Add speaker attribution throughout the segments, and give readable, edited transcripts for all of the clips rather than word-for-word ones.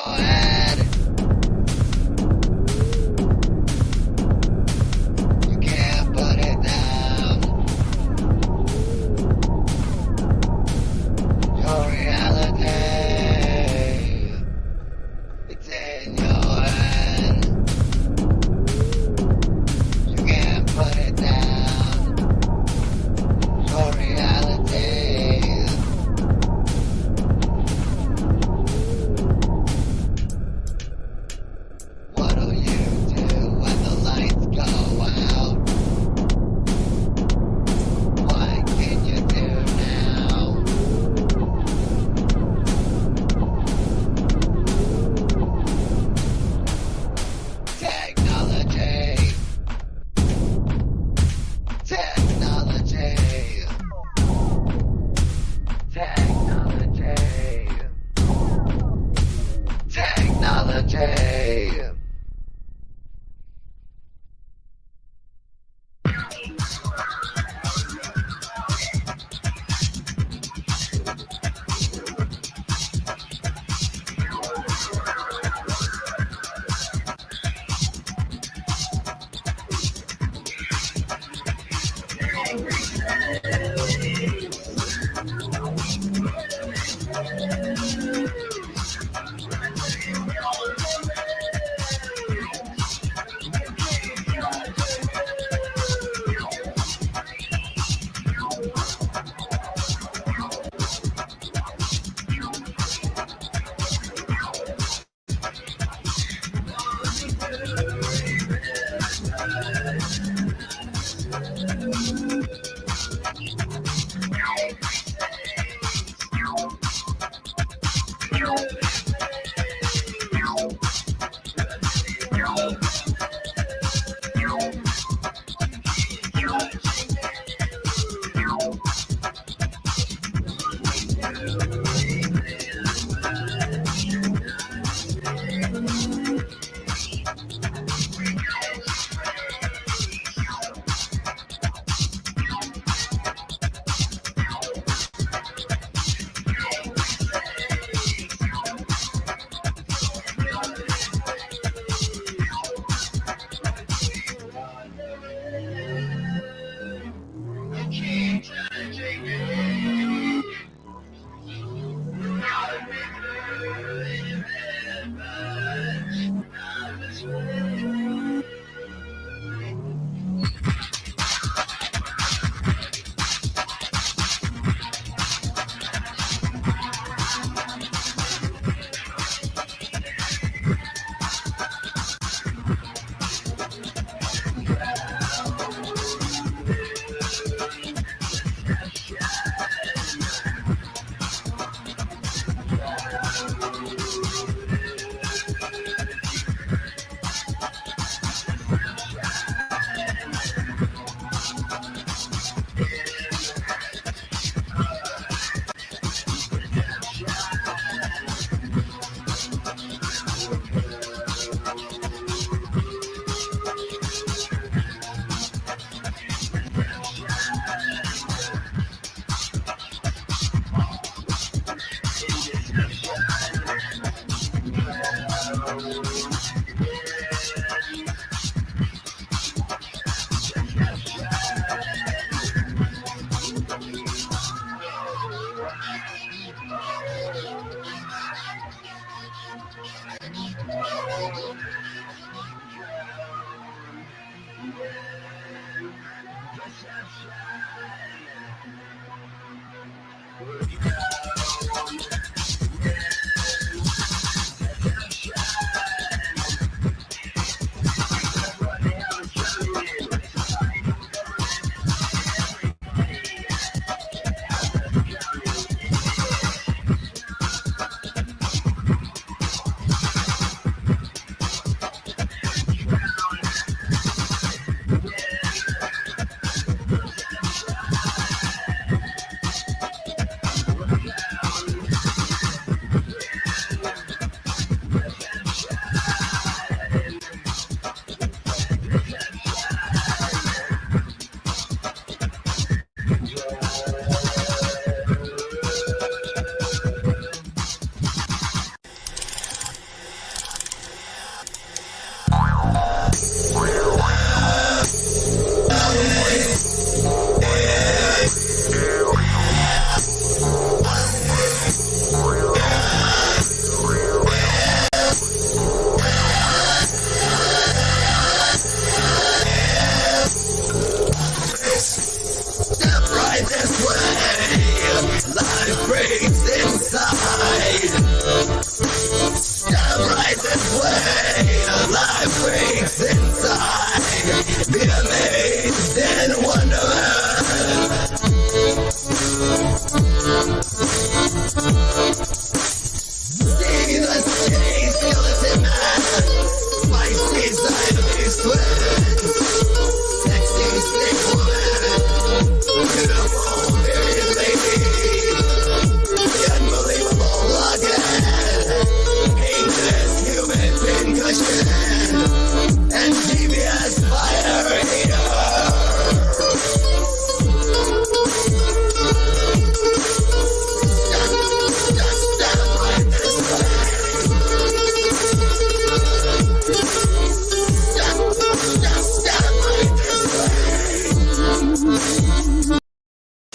Speaker 1: your head. You can't put it down. Your reality, it's in your head. You can't put it down. Your reality. What'll you do when the lights go out? What can you do now? Technology. Technology. Technology. Technology.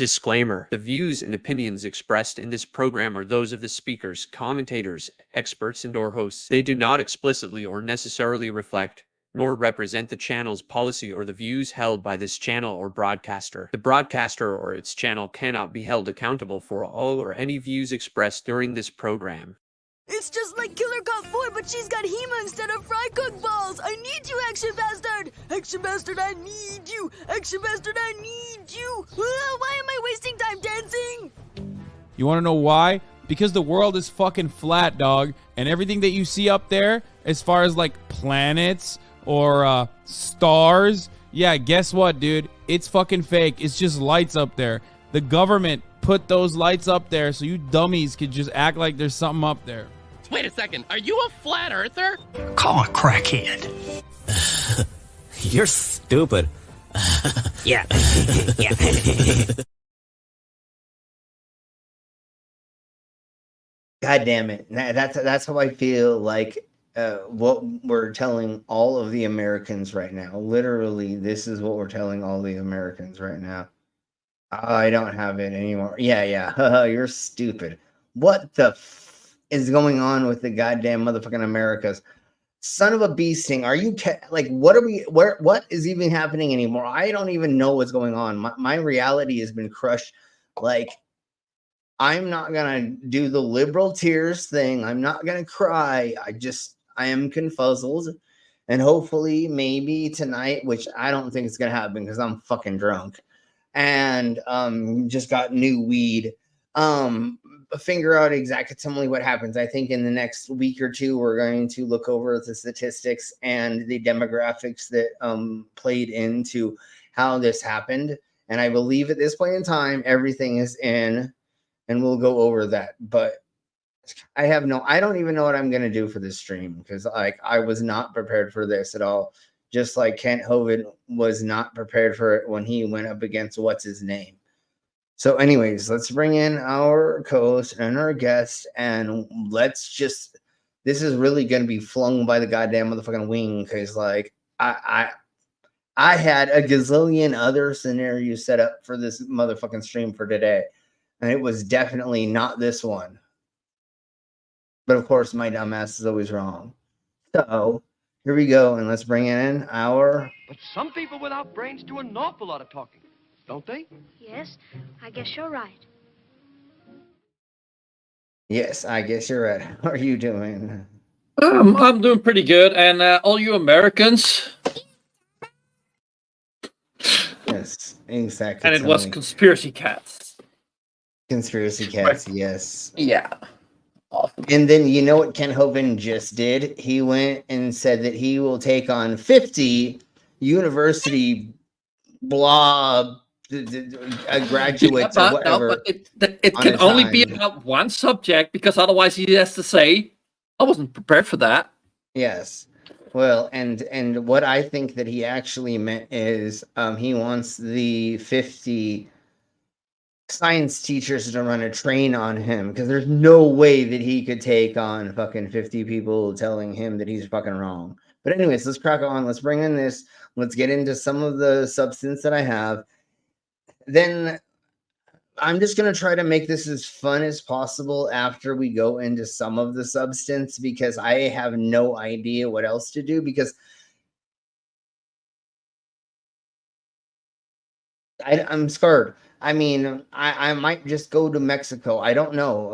Speaker 2: Disclaimer: the views and opinions expressed in this program are those of the speakers, commentators, experts, and/or hosts. They do not explicitly or necessarily reflect nor represent the channel's policy or the views held by this channel or broadcaster. The broadcaster or its channel cannot be held accountable for all or any views expressed during this program.
Speaker 3: It's just like Killer Cop 4, but she's got Hema instead of fry cook balls. I need you, Action Bastard! Action Bastard, I need you! Action Bastard, I need you! Why am I wasting time dancing?
Speaker 4: You want to know why? Because the world is fucking flat, dog. And everything that you see up there, as far as like planets or stars, yeah, guess what, dude? It's fucking fake. It's just lights up there. The government put those lights up there so you dummies could just act like there's something up there.
Speaker 5: Wait a second, are you a flat earther?
Speaker 6: Call a crackhead.
Speaker 7: You're stupid.
Speaker 6: Yeah.
Speaker 8: God damn it. That's how I feel like what we're telling all of the Americans right now. Literally, this is what we're telling all the Americans right now. I don't have it anymore. Yeah. You're stupid. What the is going on with the goddamn motherfucking Americas? Son of a bee sting. Are you like, what are we, what is even happening anymore? I don't even know what's going on. My reality has been crushed. Like, I'm not going to do the liberal tears thing. I'm not going to cry. I am confuzzled. And hopefully maybe tonight, which I don't think it's going to happen because I'm fucking drunk and just got new weed, figure out exactly what happens. I think in the next week or two, we're going to look over the statistics and the demographics that played into how this happened. And I believe at this point in time, everything is in, and we'll go over that. But I don't even know what I'm going to do for this stream because like I was not prepared for this at all. Just like Kent Hovind was not prepared for it when he went up against what's his name. So anyways, let's bring in our co-host and our guest, and this is really going to be flung by the goddamn motherfucking wing because like I had a gazillion other scenarios set up for this motherfucking stream for today, and it was definitely not this one. But of course, my dumb ass is always wrong. So here we go, and let's bring in our...
Speaker 9: But some people without brains do an awful lot of talking, don't they?
Speaker 10: Yes, I guess you're right.
Speaker 8: Yes, I guess you're right. How are you doing?
Speaker 11: I'm doing pretty good, and all you Americans...
Speaker 8: Yes, exactly.
Speaker 11: And it was Conspiracy Cats.
Speaker 8: Conspiracy Cats, yes.
Speaker 11: Yeah. Awesome.
Speaker 8: And then you know what Ken Hovind just did? He went and said that he will take on 50 university graduates or whatever.
Speaker 11: No, but it can only be about one subject because otherwise he has to say, I wasn't prepared for that.
Speaker 8: Yes. Well, and what I think that he actually meant is he wants the 50 science teachers to run a train on him because there's no way that he could take on fucking 50 people telling him that he's fucking wrong. But anyways, let's crack on. Let's bring in this. Let's get into some of the substance that I have. Then I'm just going to try to make this as fun as possible after we go into some of the substance because I have no idea what else to do because I'm scared. I mean, I might just go to Mexico. I don't know.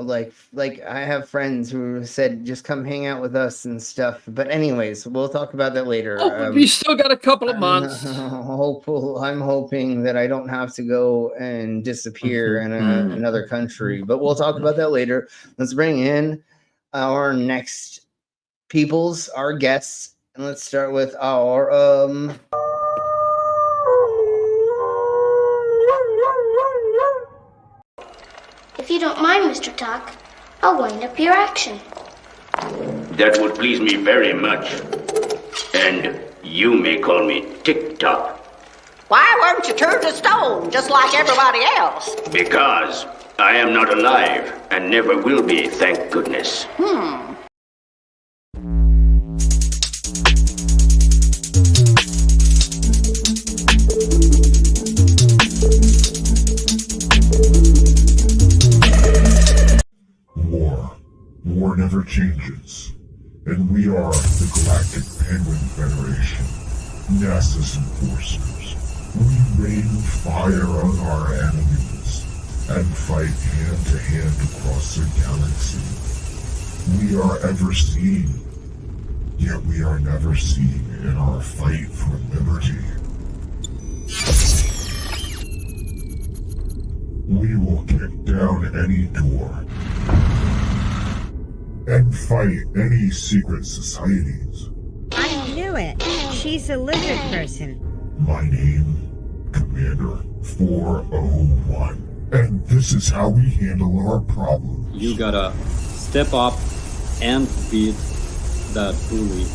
Speaker 8: Like I have friends who said just come hang out with us and stuff. But anyways, we'll talk about that later.
Speaker 11: Oh, we still got a couple of months.
Speaker 8: I'm hoping that I don't have to go and disappear in another country. But we'll talk about that later. Let's bring in our next our guests, and let's start with our
Speaker 10: If you don't mind, Mr. Tuck, I'll wind up your action.
Speaker 12: That would please me very much. And you may call me Tick-Tock.
Speaker 13: Why weren't you turned to stone, just like everybody else?
Speaker 12: Because I am not alive, and never will be, thank goodness.
Speaker 14: changes, and we are the Galactic Penguin Federation, NASA's enforcers. We rain fire on our enemies and fight hand-to-hand across the galaxy. We are ever seen, yet we are never seen in our fight for liberty. We will kick down any door and fight any secret societies.
Speaker 15: I knew it. She's a lizard person.
Speaker 14: My name, Commander 401. And this is how we handle our problems.
Speaker 16: You gotta step up and beat that bully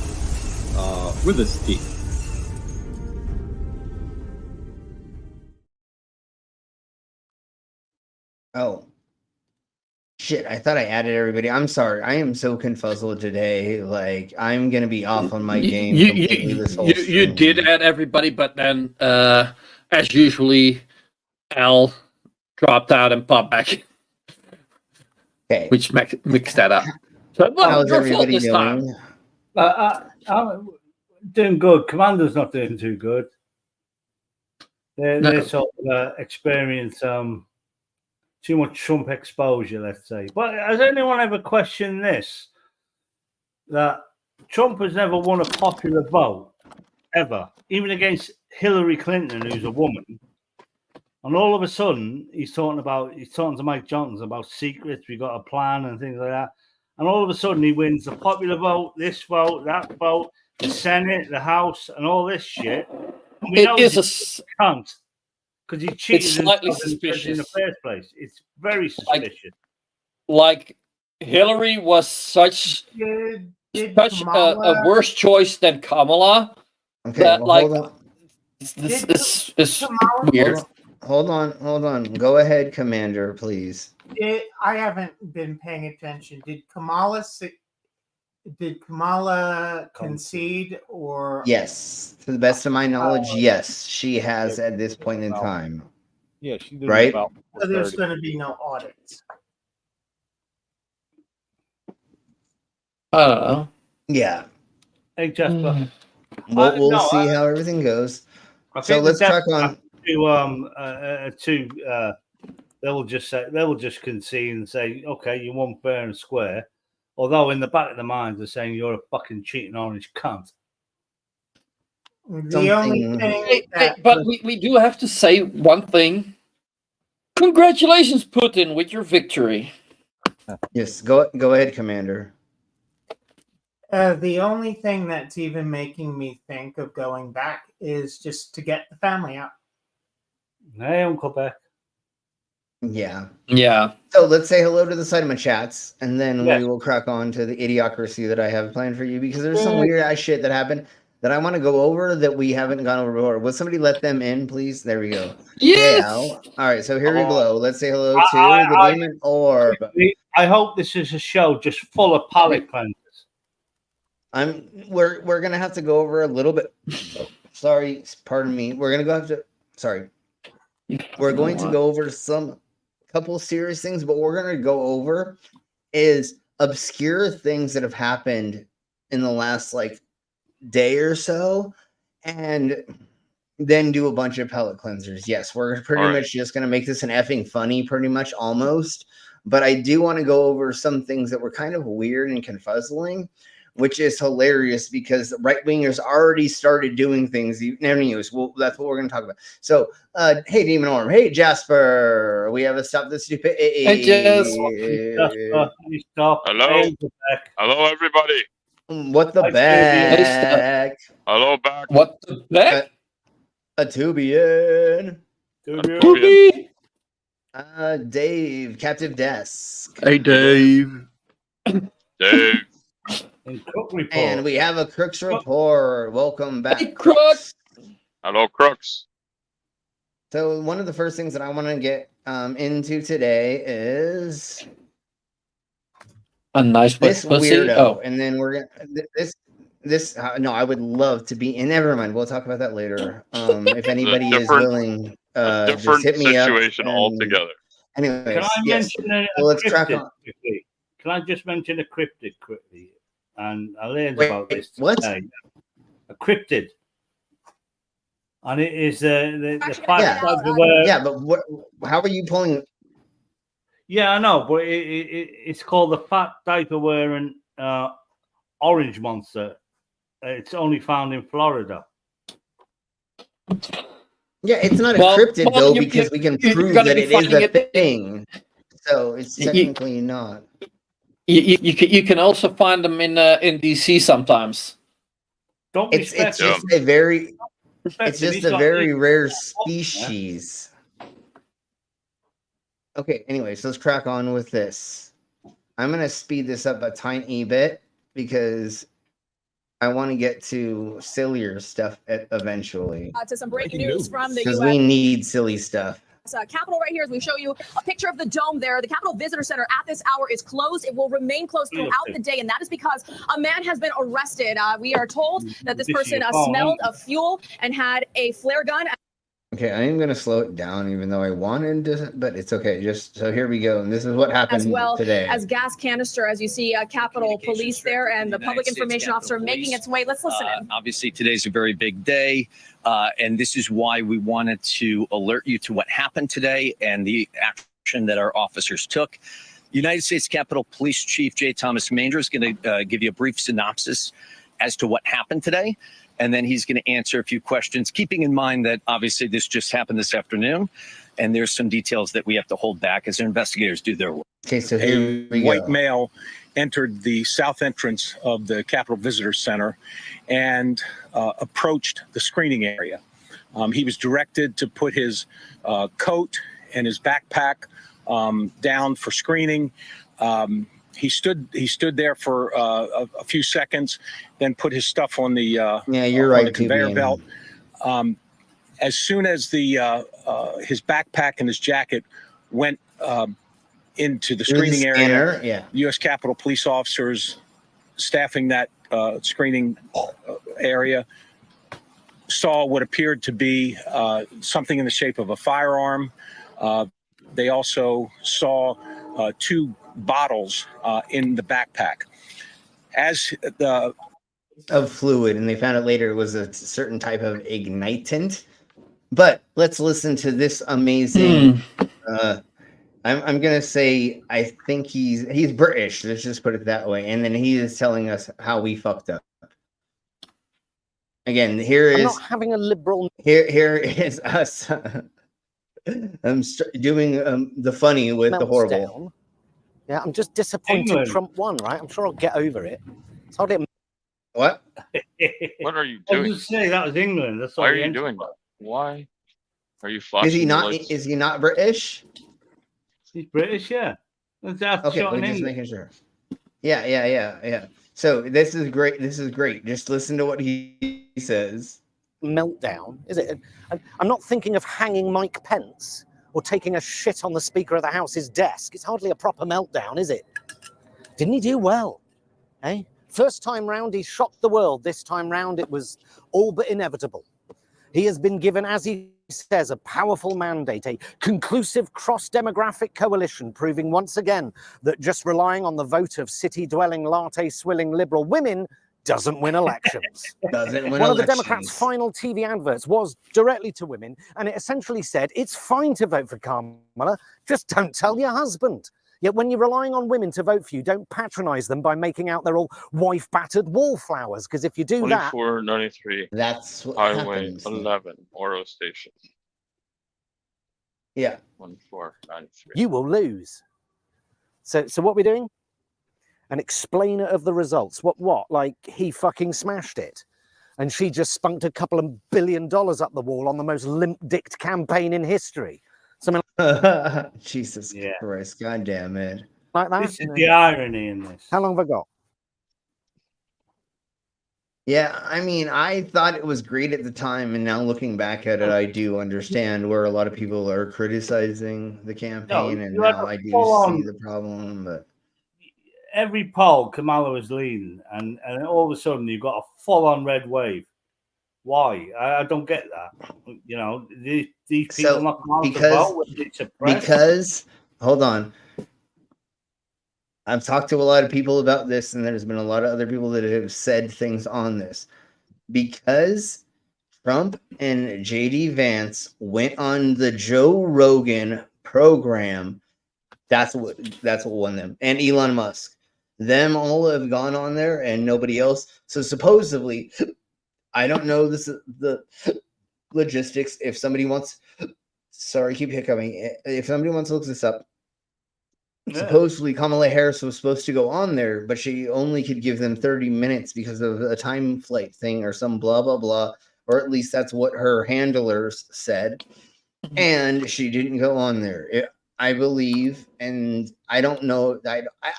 Speaker 16: with a stick.
Speaker 8: Oh. Shit, I thought I added everybody. I'm sorry. I am so confuzzled today. Like, I'm going to be off on my game completely this whole
Speaker 11: You
Speaker 8: stream.
Speaker 11: did add everybody, but then, as usually, Al dropped out and popped back.
Speaker 8: Okay.
Speaker 11: Which mixed that up. So, well,
Speaker 8: How's
Speaker 11: your fault
Speaker 8: everybody
Speaker 11: this time.
Speaker 8: doing?
Speaker 17: I'm doing good. Commander's not doing too good. They're sort of experience too much Trump exposure, let's say. But has anyone ever questioned this? That Trump has never won a popular vote, ever, even against Hillary Clinton, who's a woman. And all of a sudden, he's talking to Mike Johnson about secrets, we got a plan and things like that. And all of a sudden, he wins the popular vote, this vote, that vote, the Senate, the House, and all this shit. And we know he's a cunt. Because he cheated
Speaker 11: It's slightly
Speaker 17: in
Speaker 11: suspicious.
Speaker 17: the first place. It's very suspicious.
Speaker 11: Like Hillary was such a worse choice than Kamala.
Speaker 8: Okay,
Speaker 11: that
Speaker 8: well,
Speaker 11: like
Speaker 8: hold on.
Speaker 11: this is weird.
Speaker 8: Hold on. Go ahead, Commander, please.
Speaker 18: I haven't been paying attention. Did Kamala concede or?
Speaker 8: Yes, to the best of my knowledge, yes, she has at this point in time.
Speaker 19: Yeah, she did.
Speaker 8: Right?
Speaker 19: About
Speaker 18: So there's going to be no audits.
Speaker 8: Yeah.
Speaker 17: Hey, Jasper.
Speaker 8: We'll see how everything goes. So let's track on.
Speaker 17: They will just concede and say, okay, you won fair and square. Although in the back of their minds they're saying you're a fucking cheating orange cunt.
Speaker 18: The only thing
Speaker 11: but we do have to say one thing. Congratulations, Putin, with your victory.
Speaker 8: Yes, go ahead, Commander.
Speaker 18: The only thing that's even making me think of going back is just to get the family out.
Speaker 17: Hey, Uncle Beck.
Speaker 8: Yeah.
Speaker 11: Yeah.
Speaker 8: So let's say hello to the Cytoma chats, and then
Speaker 17: Yeah.
Speaker 8: we will crack on to the idiocracy that I have planned for you, because there's some weird ass shit that happened that I want to go over that we haven't gone over before. Will somebody let them in, please? There we go.
Speaker 11: Yes.
Speaker 8: Yeah. All right, so here we go. Let's say hello to the Demon Orb.
Speaker 17: I hope this is a show just full of palate cleansers.
Speaker 8: We're gonna have to go over a little bit. Sorry, pardon me. We're going to go over couple serious things, but we're going to go over is obscure things that have happened in the last day or so, and then do a bunch of palate cleansers. Yes, we're pretty much just going to make this an effing funny, pretty much almost. But I do want to go over some things that were kind of weird and confuzzling, which is hilarious because right-wingers already started doing things. Anyways, that's what we're going to talk about. So, hey, Demon Orm. Hey, Jasper. We have a Stop the Stupid.
Speaker 11: Hey, Jasper.
Speaker 20: Hello. Hello, everybody.
Speaker 8: What the back?
Speaker 20: Hello, back.
Speaker 11: What the back?
Speaker 8: A tubian.
Speaker 11: Tubi.
Speaker 8: Dave, Captive Desk.
Speaker 11: Hey, Dave.
Speaker 20: Dave.
Speaker 8: And we have a Crooks report. Welcome back.
Speaker 11: Hey, Crooks.
Speaker 20: Hello, Crooks.
Speaker 8: So one of the first things that I want to get into today is
Speaker 11: a nice
Speaker 8: this
Speaker 11: pussy.
Speaker 8: weirdo,
Speaker 11: Oh.
Speaker 8: and then we're gonna this. No, I would love to be. And never mind. We'll talk about that later. If anybody is willing,
Speaker 20: different
Speaker 8: just hit me up.
Speaker 20: situation altogether.
Speaker 8: Anyways,
Speaker 17: Can I mention
Speaker 8: let's crack on.
Speaker 17: can I just mention a cryptid quickly? And I learned
Speaker 8: Wait,
Speaker 17: about this
Speaker 8: what?
Speaker 17: today. A cryptid. And it is the fact
Speaker 8: Yeah, yeah, but what? How are you pulling?
Speaker 17: Yeah, I know, but it's called the fat diaper wearing orange monster. It's only found in Florida.
Speaker 8: Yeah, it's not a cryptid though, because we can prove that it is a thing. So it's technically not.
Speaker 11: You can also find them in DC sometimes.
Speaker 8: It's just a very rare species. Okay, anyways, let's crack on with this. I'm gonna speed this up a tiny bit because I want to get to sillier stuff eventually.
Speaker 19: To some breaking news from the
Speaker 8: Because
Speaker 19: U.S.
Speaker 8: we need silly stuff.
Speaker 19: Capitol right here as we show you a picture of the dome there. The Capitol Visitor Center at this hour is closed. It will remain closed throughout the day, and that is because a man has been arrested. We are told that this person smelled of fuel and had a flare gun.
Speaker 8: Okay, I am going to slow it down, even though I wanted to, but it's okay. Just so here we go. And this is what happened
Speaker 19: As well
Speaker 8: today.
Speaker 19: as gas canister, as you see Capitol Police there and the public information officer making its way. Let's listen in.
Speaker 21: Obviously, today's a very big day, and this is why we wanted to alert you to what happened today and the action that our officers took. United States Capitol Police Chief J. Thomas Manger is going to give you a brief synopsis as to what happened today. And then he's going to answer a few questions, keeping in mind that obviously this just happened this afternoon, and there's some details that we have to hold back as our investigators do their work.
Speaker 8: Okay, so here we go.
Speaker 22: White male entered the south entrance of the Capitol Visitor Center and approached the screening area. He was directed to put his coat and his backpack down for screening. He stood there for a few seconds, then put his stuff on the
Speaker 8: you're right,
Speaker 22: the conveyor belt. As soon as his backpack and his jacket went into the screening area, U.S. Capitol police officers staffing that screening area saw what appeared to be something in the shape of a firearm. They also saw two bottles in the backpack. As
Speaker 8: of fluid, and they found out later it was a certain type of ignitant. But let's listen to this amazing. I'm gonna say I think he's British. Let's just put it that way. And then he is telling us how we fucked up. Again, here is
Speaker 23: not having a liberal.
Speaker 8: Here is us. I'm doing the funny with the horrible.
Speaker 23: Down. Yeah, I'm just disappointed Trump won, right? I'm sure I'll get over it. It's hardly
Speaker 8: what?
Speaker 20: What are you
Speaker 17: I
Speaker 20: doing?
Speaker 17: was just saying that was England. That's
Speaker 20: Why are you doing that? Why are you flashing?
Speaker 8: Is he not?
Speaker 20: Lights?
Speaker 8: Is he not British?
Speaker 17: He's British, yeah.
Speaker 8: Okay, we're just making sure. Yeah. So this is great. This is great. Just listen to what he says.
Speaker 23: Meltdown, is it? I'm not thinking of hanging Mike Pence or taking a shit on the Speaker of the House's desk. It's hardly a proper meltdown, is it? Didn't he do well? Eh? First time round, he shocked the world. This time round, it was all but inevitable. He has been given, as he says, a powerful mandate, a conclusive cross-demographic coalition, proving once again that just relying on the vote of city-dwelling, latte-swilling liberal women doesn't win elections. One of the Democrats' final TV adverts was directly to women, and it essentially said, it's fine to vote for Kamala, just don't tell your husband. Yet when you're relying on women to vote for you, don't patronize them by making out they're all wife-battered wallflowers, because if you do that...
Speaker 20: 2493.
Speaker 8: That's what
Speaker 20: Highway
Speaker 8: happens.
Speaker 20: 11, Oro Station.
Speaker 8: Yeah.
Speaker 20: 1493.
Speaker 23: You will lose. So what we're doing? An explainer of the results. What? Like he fucking smashed it. And she just spunked a couple of $1 billion up the wall on the most limp-dicked campaign in history. Something
Speaker 8: Jesus Christ, God damn it.
Speaker 23: Like that.
Speaker 17: This is the irony in this.
Speaker 23: How long have I got?
Speaker 8: Yeah, I mean, I thought it was great at the time, and now looking back at it, I do understand where a lot of people are criticizing the campaign, and now I do see the problem. But
Speaker 17: every poll, Kamala was leading, and all of a sudden you've got a full-on red wave. Why? I don't get that. You know, these people not allowed to vote.
Speaker 8: Because hold on. I've talked to a lot of people about this, and there's been a lot of other people that have said things on this. Because Trump and JD Vance went on the Joe Rogan program, that's what won them. And Elon Musk. Them all have gone on there and nobody else. So supposedly, I don't know the logistics. If somebody wants, sorry, keep hiccuping. If somebody wants to look this up, supposedly Kamala Harris was supposed to go on there, but she only could give them 30 minutes because of a time flight thing or some blah, blah, blah. Or at least that's what her handlers said. And she didn't go on there. I believe, and I don't know.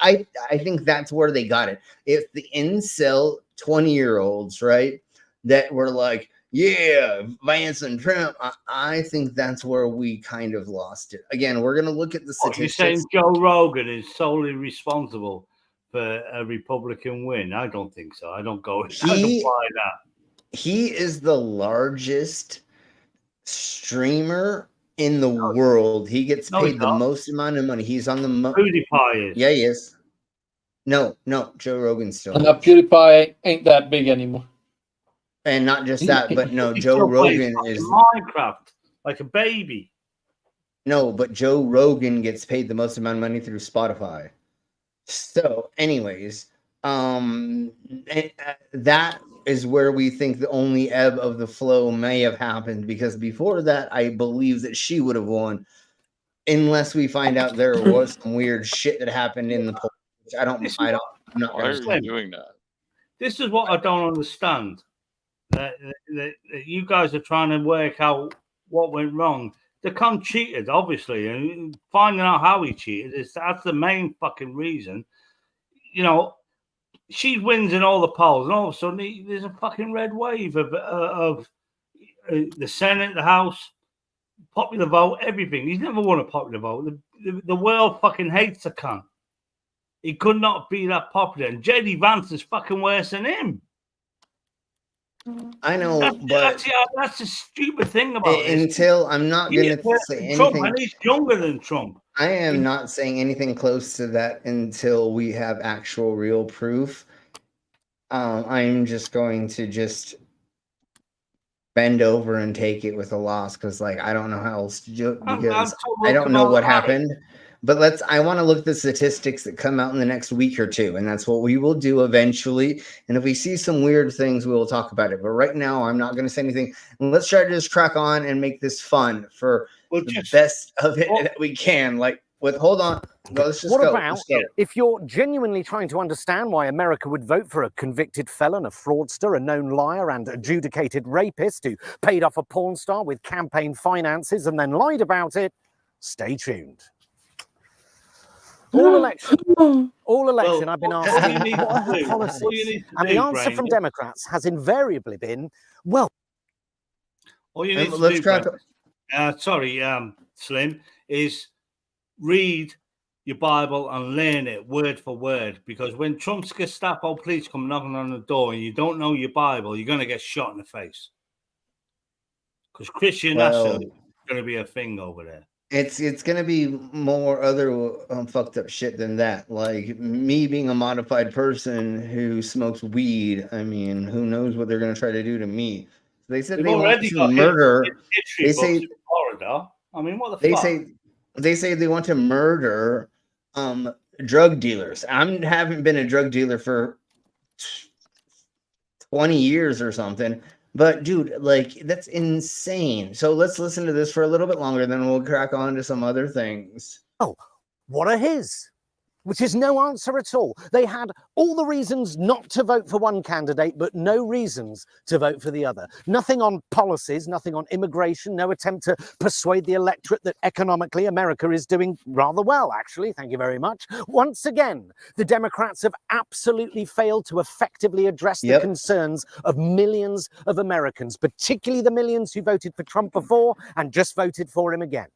Speaker 8: I think that's where they got it. It's the incel 20-year-olds, right? That were like, yeah, Vance and Trump. I think that's where we kind of lost it. Again, we're going to look at the statistics.
Speaker 17: You're saying Joe Rogan is solely responsible for a Republican win? I don't think so. I don't buy that.
Speaker 8: He is the largest streamer in the world. He gets paid the most amount of money. He's on the
Speaker 17: PewDiePie is.
Speaker 8: Yeah, he is. No, Joe Rogan's still.
Speaker 1: And PewDiePie ain't that big anymore.
Speaker 8: And not just that, but no, Joe Rogan is
Speaker 17: Minecraft like a baby.
Speaker 8: No, but Joe Rogan gets paid the most amount of money through Spotify. So, anyways, that is where we think the only ebb of the flow may have happened, because before that, I believe that she would have won, unless we find out there was some weird shit that happened in the poll. Which I'm not.
Speaker 20: Why are you doing that?
Speaker 17: This is what I don't understand. That you guys are trying to work out what went wrong. The cunt cheated, obviously, and finding out how he cheated that's the main fucking reason. You know, she wins in all the polls, and all of a sudden there's a fucking red wave of the Senate, the House, popular vote, everything. He's never won a popular vote. The world fucking hates the cunt. He could not be that popular, and JD Vance is fucking worse than him.
Speaker 8: I know, but
Speaker 17: that's the stupid thing about it.
Speaker 8: Until I'm not going to say anything.
Speaker 17: And he's younger than Trump.
Speaker 8: I am not saying anything close to that until we have actual real proof. I'm just going to bend over and take it with a loss, because I don't know how else to do it, because I don't know what happened. But I want to look at the statistics that come out in the next week or two, and that's what we will do eventually. And if we see some weird things, we will talk about it. But right now, I'm not going to say anything. And let's try to just crack on and make this fun for the best of it that we can. Hold on. Well, let's just
Speaker 23: what
Speaker 8: go.
Speaker 23: about if you're genuinely trying to understand why America would vote for a convicted felon, a fraudster, a known liar, and adjudicated rapist who paid off a porn star with campaign finances and then lied about it? Stay tuned. All election, I've been asked, what are her policies? And the answer from Democrats has invariably been, well.
Speaker 17: All you need to do, Slim, is read your Bible and learn it word for word. Because when Trump's Gestapo police come knocking on the door and you don't know your Bible, you're going to get shot in the face. Because Christian nationalism is going to be a thing over there.
Speaker 8: It's going to be more other fucked up shit than that. Like me being a modified person who smokes weed. I mean, who knows what they're going to try to do to me? They said they want to murder. They say
Speaker 17: Florida. I mean, what the fuck?
Speaker 8: They say they want to murder drug dealers. I haven't been a drug dealer for 20 years or something. But dude, that's insane. So let's listen to this for a little bit longer, then we'll crack on to some other things.
Speaker 23: Oh, what are his? Which is no answer at all. They had all the reasons not to vote for one candidate, but no reasons to vote for the other. Nothing on policies, nothing on immigration, no attempt to persuade the electorate that economically America is doing rather well, actually. Thank you very much. Once again, the Democrats have absolutely failed to effectively address the concerns of millions of Americans, particularly the millions who voted for Trump before and just voted for him again.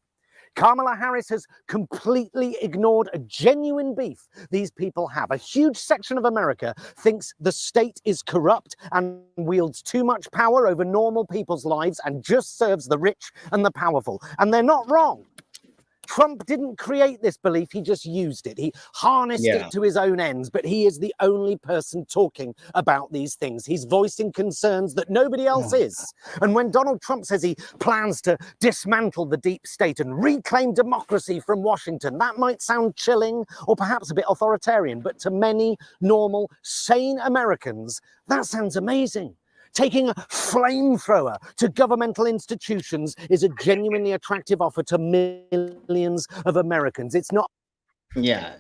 Speaker 23: Kamala Harris has completely ignored a genuine beef these people have. A huge section of America thinks the state is corrupt and wields too much power over normal people's lives and just serves the rich and the powerful. And they're not wrong. Trump didn't create this belief, he just used it. He harnessed it to his own ends, but he is the only person talking about these things. He's voicing concerns that nobody else is. And when Donald Trump says he plans to dismantle the deep state and reclaim democracy from Washington, that might sound chilling or perhaps a bit authoritarian, but to many normal, sane Americans, that sounds amazing. Taking a flamethrower to governmental institutions is a genuinely attractive offer to millions of Americans. It's not.
Speaker 8: Yeah.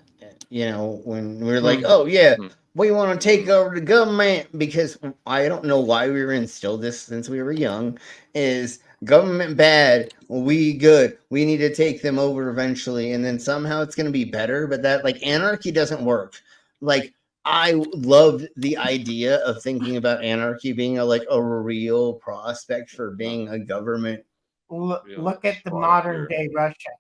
Speaker 8: You know, when we're like, oh, yeah, we want to take over the government, because I don't know why we were instilled this since we were young, is government bad, we good, we need to take them over eventually, and then somehow it's going to be better. But that, like, anarchy doesn't work. Like, I loved the idea of thinking about anarchy being a real prospect for being a government.
Speaker 18: Look at the modern day Russia.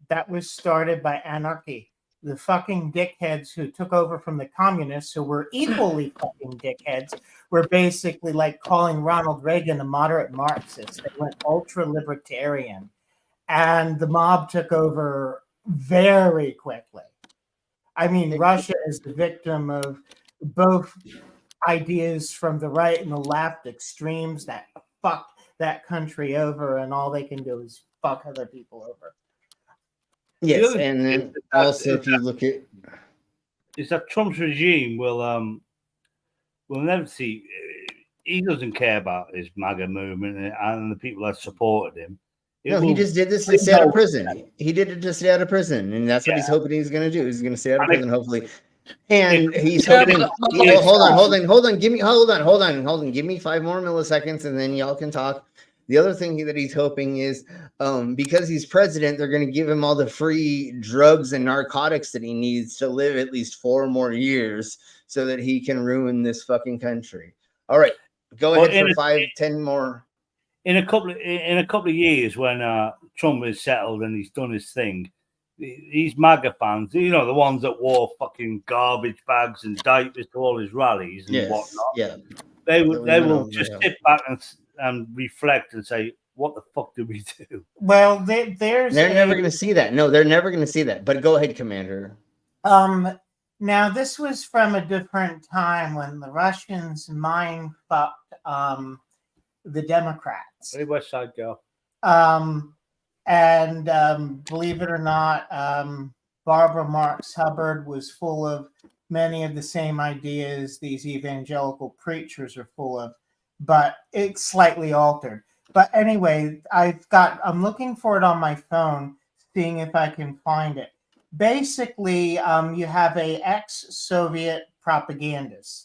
Speaker 18: That was started by anarchy. The fucking dickheads who took over from the communists, who were equally fucking dickheads, were basically like calling Ronald Reagan a moderate Marxist. They went ultra libertarian, and the mob took over very quickly. I mean, Russia is the victim of both ideas from the right and the left extremes that fuck that country over, and all they can do is fuck other people over.
Speaker 8: Yes, and then also if you look at...
Speaker 17: Is that Trump's regime will never see... He doesn't care about his MAGA movement and the people that supported him.
Speaker 8: No, he just did this to stay out of prison. He did it to stay out of prison, and that's what he's hoping he's going to do. He's going to stay out of prison, hopefully. And he's hoping. Hold on. Give me 5 more milliseconds, and then y'all can talk. The other thing that he's hoping is, because he's president, they're going to give him all the free drugs and narcotics that he needs to live at least 4 more years, so that he can ruin this fucking country. All right, go ahead for 10 more.
Speaker 17: In a couple of years, when Trump is settled and he's done his thing, these MAGA fans, you know, the ones that wore fucking garbage bags and diapers to all his rallies and whatnot, they will just sit back and reflect and say, "What the fuck did we do?"
Speaker 18: Well, they're
Speaker 8: never going to see that. No, they're never going to see that. But go ahead, Commander.
Speaker 18: Now this was from a different time when the Russians mind fucked the Democrats.
Speaker 17: Hey, West Side girl.
Speaker 18: And believe it or not, Barbara Marx Hubbard was full of many of the same ideas these evangelical preachers are full of, but it's slightly altered. But anyway, I'm looking for it on my phone, seeing if I can find it. Basically, you have a ex-Soviet propagandist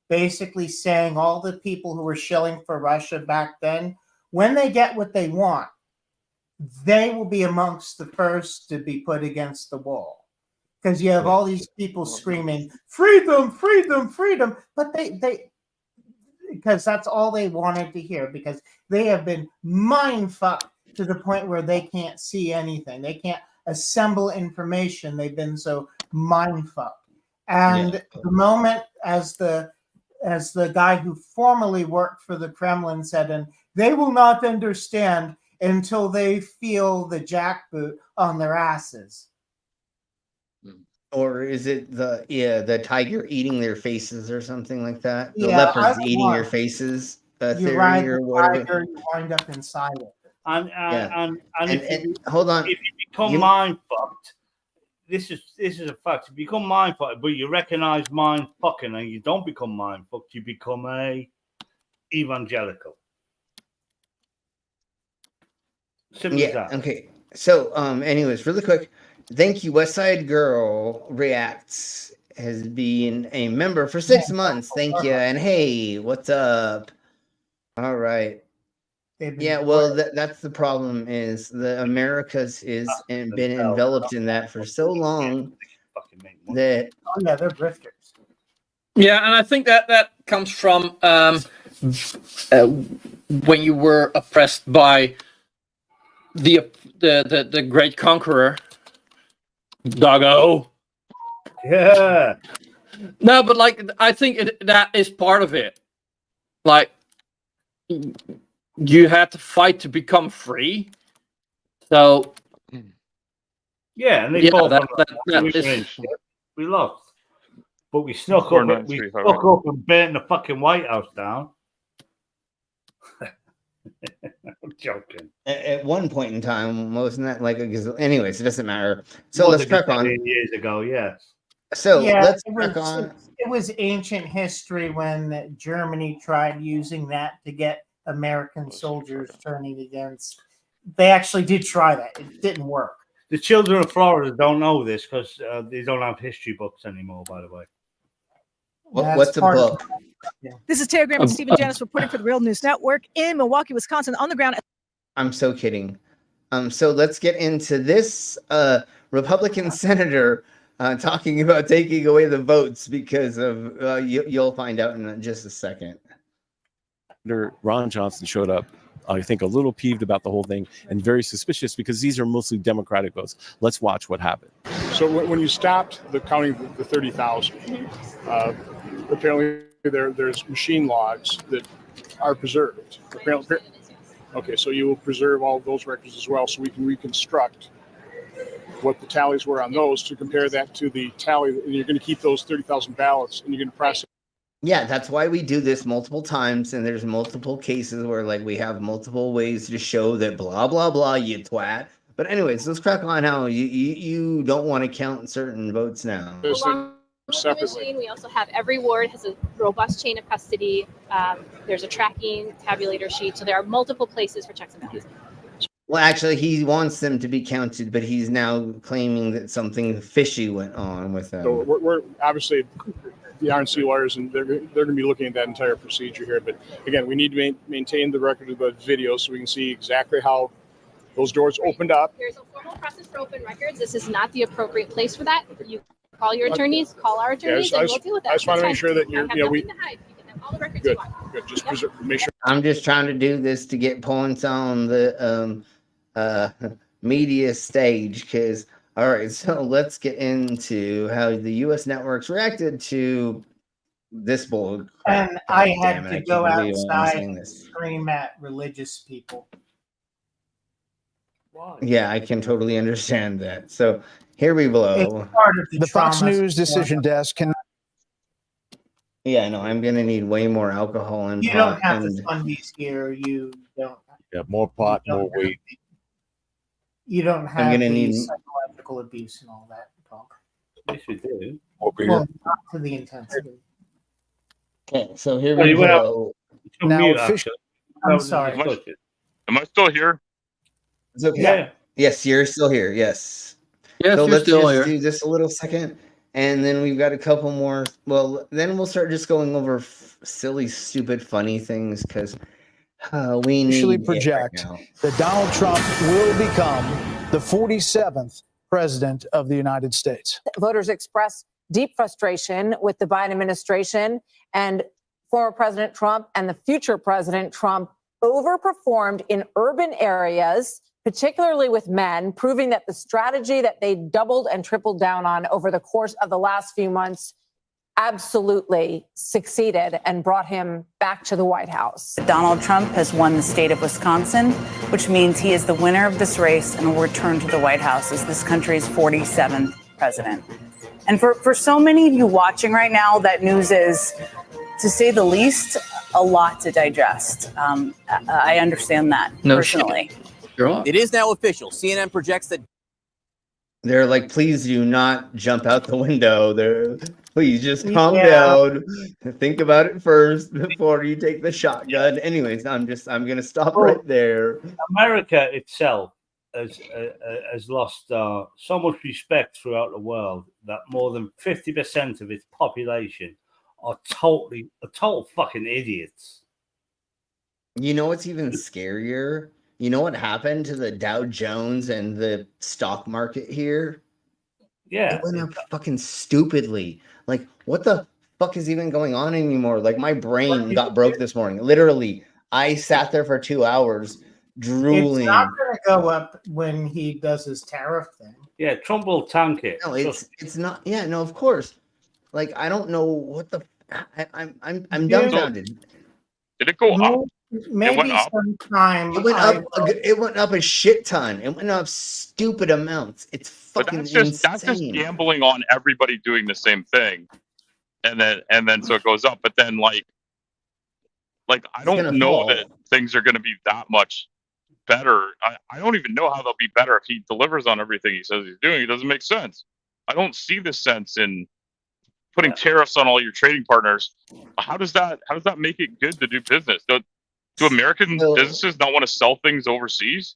Speaker 18: basically saying all the people who were shilling for Russia back then, when they get what they want, they will be amongst the first to be put against the wall. Because you have all these people screaming, freedom, freedom, freedom. But they because that's all they wanted to hear, because they have been mind fucked to the point where they can't see anything. They can't assemble information. They've been so mind fucked. And the moment, as the guy who formerly worked for the Kremlin said, and they will not understand until they feel the jackboot on their asses.
Speaker 8: Or is it the tiger eating their faces or something like that? The leopards eating your faces theory or whatever.
Speaker 18: Tiger, you wind up inside it.
Speaker 17: And
Speaker 8: hold on.
Speaker 17: If you become mind fucked, this is a fact. If you become mind fucked, but you recognize mind fucking, and you don't become mind fucked, you become a evangelical. Simple as that.
Speaker 8: Okay. So, anyways, really quick. Thank you. West Side Girl Reacts has been a member for 6 months. Thank you. And hey, what's up? All right. Yeah, well, that's the problem, is the Americas is and been enveloped in that for so long that...
Speaker 18: Oh, yeah, they're grifters.
Speaker 11: Yeah, and I think that comes from when you were oppressed by the great conqueror, Doggo.
Speaker 17: Yeah.
Speaker 11: No, but like I think that is part of it. Like you had to fight to become free. So
Speaker 17: Yeah, and they fought we lost. But we snuck up and burnt the fucking White House down. I'm joking.
Speaker 8: At one point in time, wasn't that like anyways, it doesn't matter. So let's crack on.
Speaker 17: Years ago, yes.
Speaker 8: So let's crack on.
Speaker 18: It was ancient history when Germany tried using that to get American soldiers turning against. They actually did try that. It didn't work.
Speaker 17: The children of Florida don't know this because they don't have history books anymore, by the way.
Speaker 8: What's a book?
Speaker 19: This is Tara Graham and Stephen Janis reporting for the Real News Network in Milwaukee, Wisconsin, on the ground.
Speaker 8: I'm so kidding. So let's get into this Republican senator talking about taking away the votes because of you'll find out in just a second.
Speaker 2: Ron Johnson showed up, I think, a little peeved about the whole thing and very suspicious because these are mostly Democratic votes. Let's watch what happened.
Speaker 3: So when you stopped the counting the 30,000, apparently there's machine logs that are preserved. Apparently, okay, so you will preserve all of those records as well, so we can reconstruct what the tallies were on those to compare that to the tally, and you're going to keep those 30,000 ballots, and you're going to process.
Speaker 8: Yeah, that's why we do this multiple times, and there's multiple cases where like we have multiple ways to show that blah blah blah, you twat. But anyways, let's crack on how you don't want to count certain votes now.
Speaker 4: Along with the machine, we also have every ward has a robust chain of custody. There's a tracking tabulator sheet, so there are multiple places for checks and balances.
Speaker 8: Well, actually, he wants them to be counted, but he's now claiming that something fishy went on with them.
Speaker 3: So we're obviously the RNC lawyers, and they're going to be looking at that entire procedure here. But again, we need to maintain the record of the video so we can see exactly how those doors opened up.
Speaker 4: There's a formal process for open records. This is not the appropriate place for that. You call your attorneys, call our attorneys, and we'll deal with that.
Speaker 3: I just want to make sure that you're,
Speaker 4: nothing to hide. You can have all the records you want.
Speaker 3: Good. Just make sure.
Speaker 8: I'm just trying to do this to get points on the media stage because. All right, so let's get into how the U.S. networks reacted to this bull.
Speaker 18: And I had to go outside and scream at religious people.
Speaker 8: Yeah, I can totally understand that. So here we blow.
Speaker 18: It's part of
Speaker 24: the Fox News decision desk can.
Speaker 8: Yeah, no, I'm gonna need way more alcohol and.
Speaker 18: You don't have the fundies here. You don't.
Speaker 2: Yeah, more pot, more weight.
Speaker 18: You don't have the psychological abuse and all that talk.
Speaker 17: Yes, you do.
Speaker 18: Well, not to the intensity.
Speaker 8: Okay, so here we go.
Speaker 24: Now,
Speaker 18: I'm sorry.
Speaker 20: Am I still here?
Speaker 8: It's okay.
Speaker 17: Yeah.
Speaker 8: Yes, you're still here. Yes.
Speaker 11: Yes,
Speaker 8: so
Speaker 11: you're
Speaker 8: let's
Speaker 11: still
Speaker 8: just
Speaker 11: here.
Speaker 8: do this a little second, and then we've got a couple more. Well, then we'll start just going over silly, stupid, funny things because. We
Speaker 24: officially project that Donald Trump will become the 47th president of the United States.
Speaker 25: Voters express deep frustration with the Biden administration, and former President Trump and the future President Trump overperformed in urban areas, particularly with men, proving that the strategy that they doubled and tripled down on over the course of the last few months absolutely succeeded and brought him back to the White House.
Speaker 26: Donald Trump has won the state of Wisconsin, which means he is the winner of this race and will return to the White House as this country's 47th president. And for so many of you watching right now, that news is, to say the least, a lot to digest. I understand that personally.
Speaker 27: It is now official. CNN projects that
Speaker 8: they're like, please do not jump out the window. Please just calm down. Think about it first before you take the shotgun. Anyways, I'm gonna stop right there.
Speaker 17: America itself has lost so much respect throughout the world that more than 50% of its population are total fucking idiots.
Speaker 8: You know what's even scarier? You know what happened to the Dow Jones and the stock market here?
Speaker 17: Yeah.
Speaker 8: It went up fucking stupidly. Like, what the fuck is even going on anymore? Like, my brain got broke this morning. Literally, I sat there for 2 hours drooling.
Speaker 18: It's not going to go up when he does his tariff thing.
Speaker 17: Yeah, Trump will tank it.
Speaker 8: No, it's not. Yeah, no, of course. Like, I don't know what the. I'm dumbfounded.
Speaker 20: Did it go up?
Speaker 18: maybe sometime.
Speaker 8: It went up. It went up a shit ton. It went up stupid amounts. It's
Speaker 20: But
Speaker 8: fucking
Speaker 20: that's just gambling on everybody doing the same thing, and then so it goes up. But then like I don't know that things are going to be that much better. I don't even know how they'll be better if he delivers on everything he says he's doing. It doesn't make sense. I don't see the sense in putting tariffs on all your trading partners. How does that make it good to do business? Do American businesses not want to sell things overseas?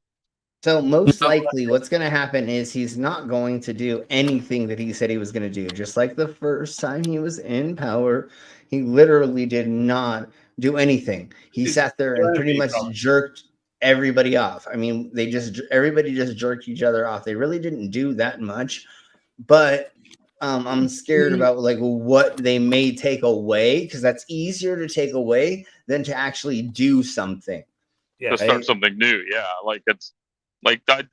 Speaker 8: So most likely what's going to happen is he's not going to do anything that he said he was going to do. Just like the first time he was in power, he literally did not do anything. He sat there and pretty much jerked everybody off. I mean, everybody just jerked each other off. They really didn't do that much, but I'm scared about like what they may take away, because that's easier to take away than to actually do something.
Speaker 20: To start something new. Yeah, like it's like I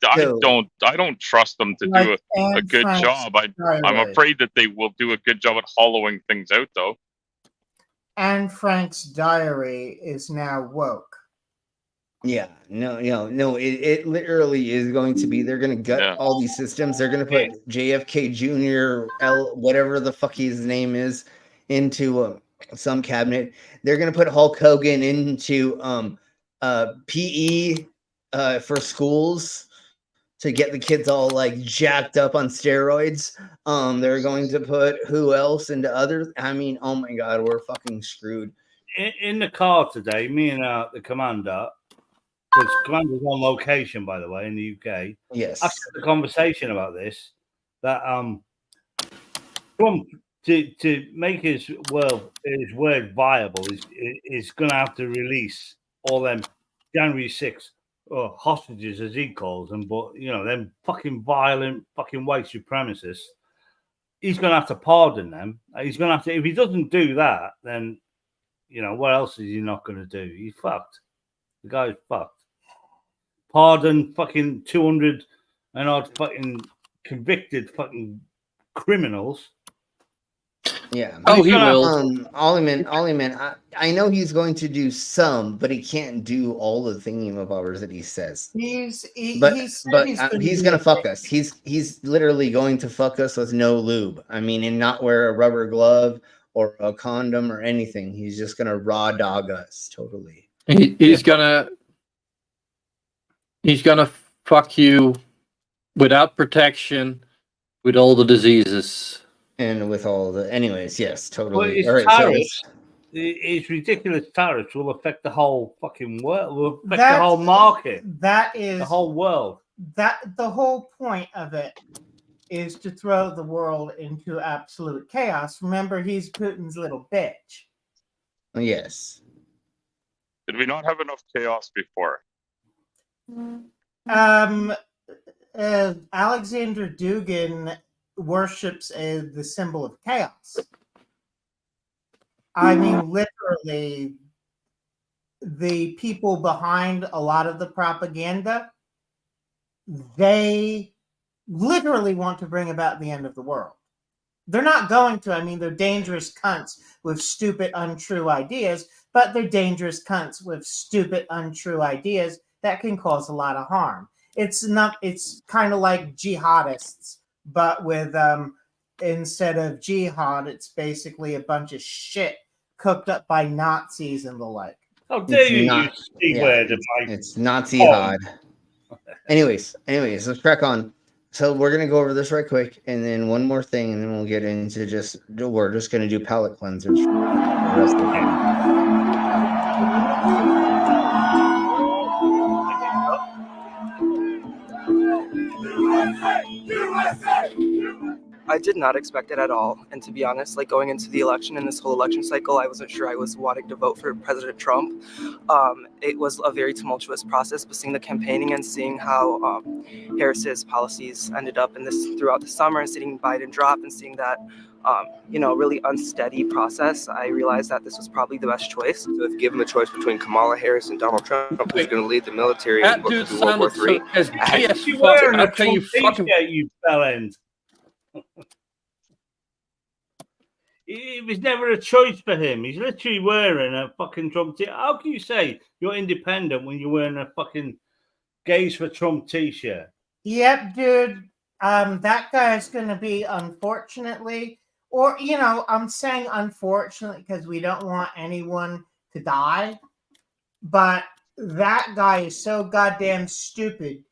Speaker 20: don't trust them to do a good job. I'm afraid that they will do a good job at hollowing things out, though.
Speaker 18: Anne Frank's diary is now woke.
Speaker 8: Yeah, no. It literally is going to be. They're going to gut all these systems. They're going to put JFK Jr., whatever the fuck his name is, into some cabinet. They're going to put Hulk Hogan into PE for schools to get the kids all like jacked up on steroids. They're going to put who else into other. I mean, oh my God, we're fucking screwed.
Speaker 17: In the car today, me and the commander. Because Commander's on location, by the way, in the UK.
Speaker 8: Yes.
Speaker 17: After the conversation about this, that Trump to make his word viable is going to have to release all them January 6th hostages, as he calls them, but them fucking violent, fucking white supremacists. He's going to have to pardon them. He's going to have to. If he doesn't do that, then what else is he not going to do? He's fucked. The guy's fucked. Pardon fucking 200 and odd fucking convicted fucking criminals.
Speaker 8: Yeah.
Speaker 11: Oh, he will.
Speaker 8: Ollie, I know he's going to do some, but he can't do all the thingamabobers that he says. He's going to fuck us. He's literally going to fuck us with no lube. I mean, and not wear a rubber glove or a condom or anything. He's just going to raw dog us totally.
Speaker 1: He's gonna fuck you without protection, with all the diseases,
Speaker 8: and with all the. Anyways, yes, totally.
Speaker 17: Well, tariffs. It's ridiculous. Tariffs will affect the whole fucking world. Will affect the whole market.
Speaker 18: That is
Speaker 17: the whole world.
Speaker 18: That the whole point of it is to throw the world into absolute chaos. Remember, he's Putin's little bitch.
Speaker 8: Yes.
Speaker 20: Did we not have enough chaos before?
Speaker 18: Alexander Dugin worships the symbol of chaos. I mean, literally, the people behind a lot of the propaganda, they literally want to bring about the end of the world. They're not going to. I mean, they're dangerous cunts with stupid, untrue ideas, but they're dangerous cunts with stupid, untrue ideas that can cause a lot of harm. It's kind of like jihadists, but with instead of jihad, it's basically a bunch of shit cooked up by Nazis and the like.
Speaker 17: How dare you use C-word?
Speaker 8: It's Nazi-hod. Anyways, let's crack on. So we're gonna go over this right quick, and then one more thing, and then we'll get into we're just gonna do palate cleansers for the rest of the time.
Speaker 5: I did not expect it at all. And to be honest, like going into the election and this whole election cycle, I wasn't sure I was wanting to vote for President Trump. It was a very tumultuous process, but seeing the campaigning and seeing how Harris's policies ended up in this throughout the summer and seeing Biden drop and seeing that, really unsteady process, I realized that this was probably the best choice.
Speaker 6: So if given the choice between Kamala Harris and Donald Trump, who's going to lead the military and
Speaker 1: dude
Speaker 6: through World War III?
Speaker 1: as gay as fuck. How can you fucking
Speaker 17: you fell end? It was never a choice for him. He's literally wearing a fucking Trump t-shirt. How can you say you're independent when you're wearing a fucking Gays for Trump t-shirt?
Speaker 18: Yep, dude. That guy is going to be, unfortunately, or, you know, I'm saying unfortunately because we don't want anyone to die, but that guy is so goddamn stupid.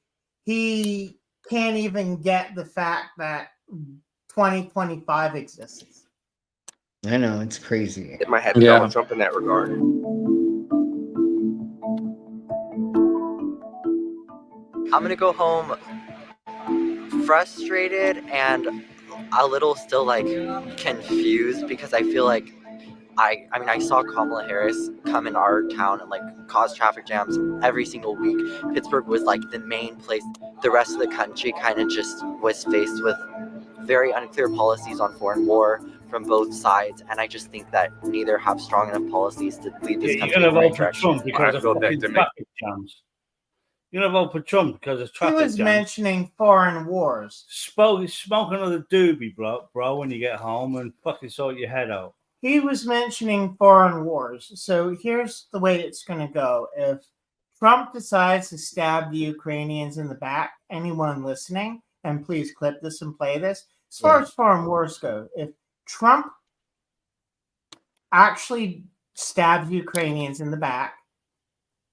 Speaker 18: He can't even get the fact that 2025 exists.
Speaker 8: I know, it's crazy.
Speaker 6: Hit my head with Donald Trump in that regard.
Speaker 7: I'm gonna go home frustrated and a little still like confused because I feel like I mean I saw Kamala Harris come in our town and like cause traffic jams every single week. Pittsburgh was like the main place. The rest of the country kind of just was faced with very unclear policies on foreign war from both sides, and I just think that neither have strong enough policies to lead this country in the right direction.
Speaker 17: Trump because of fucking traffic jams. You're gonna vote for Trump because of traffic
Speaker 18: He was
Speaker 17: jams.
Speaker 18: mentioning foreign wars.
Speaker 17: Smoke another doobie, bro, when you get home and fucking sort your head out.
Speaker 18: He was mentioning foreign wars. So here's the way it's going to go. If Trump decides to stab the Ukrainians in the back, anyone listening, and please clip this and play this, as far as foreign wars go, if Trump actually stabs Ukrainians in the back,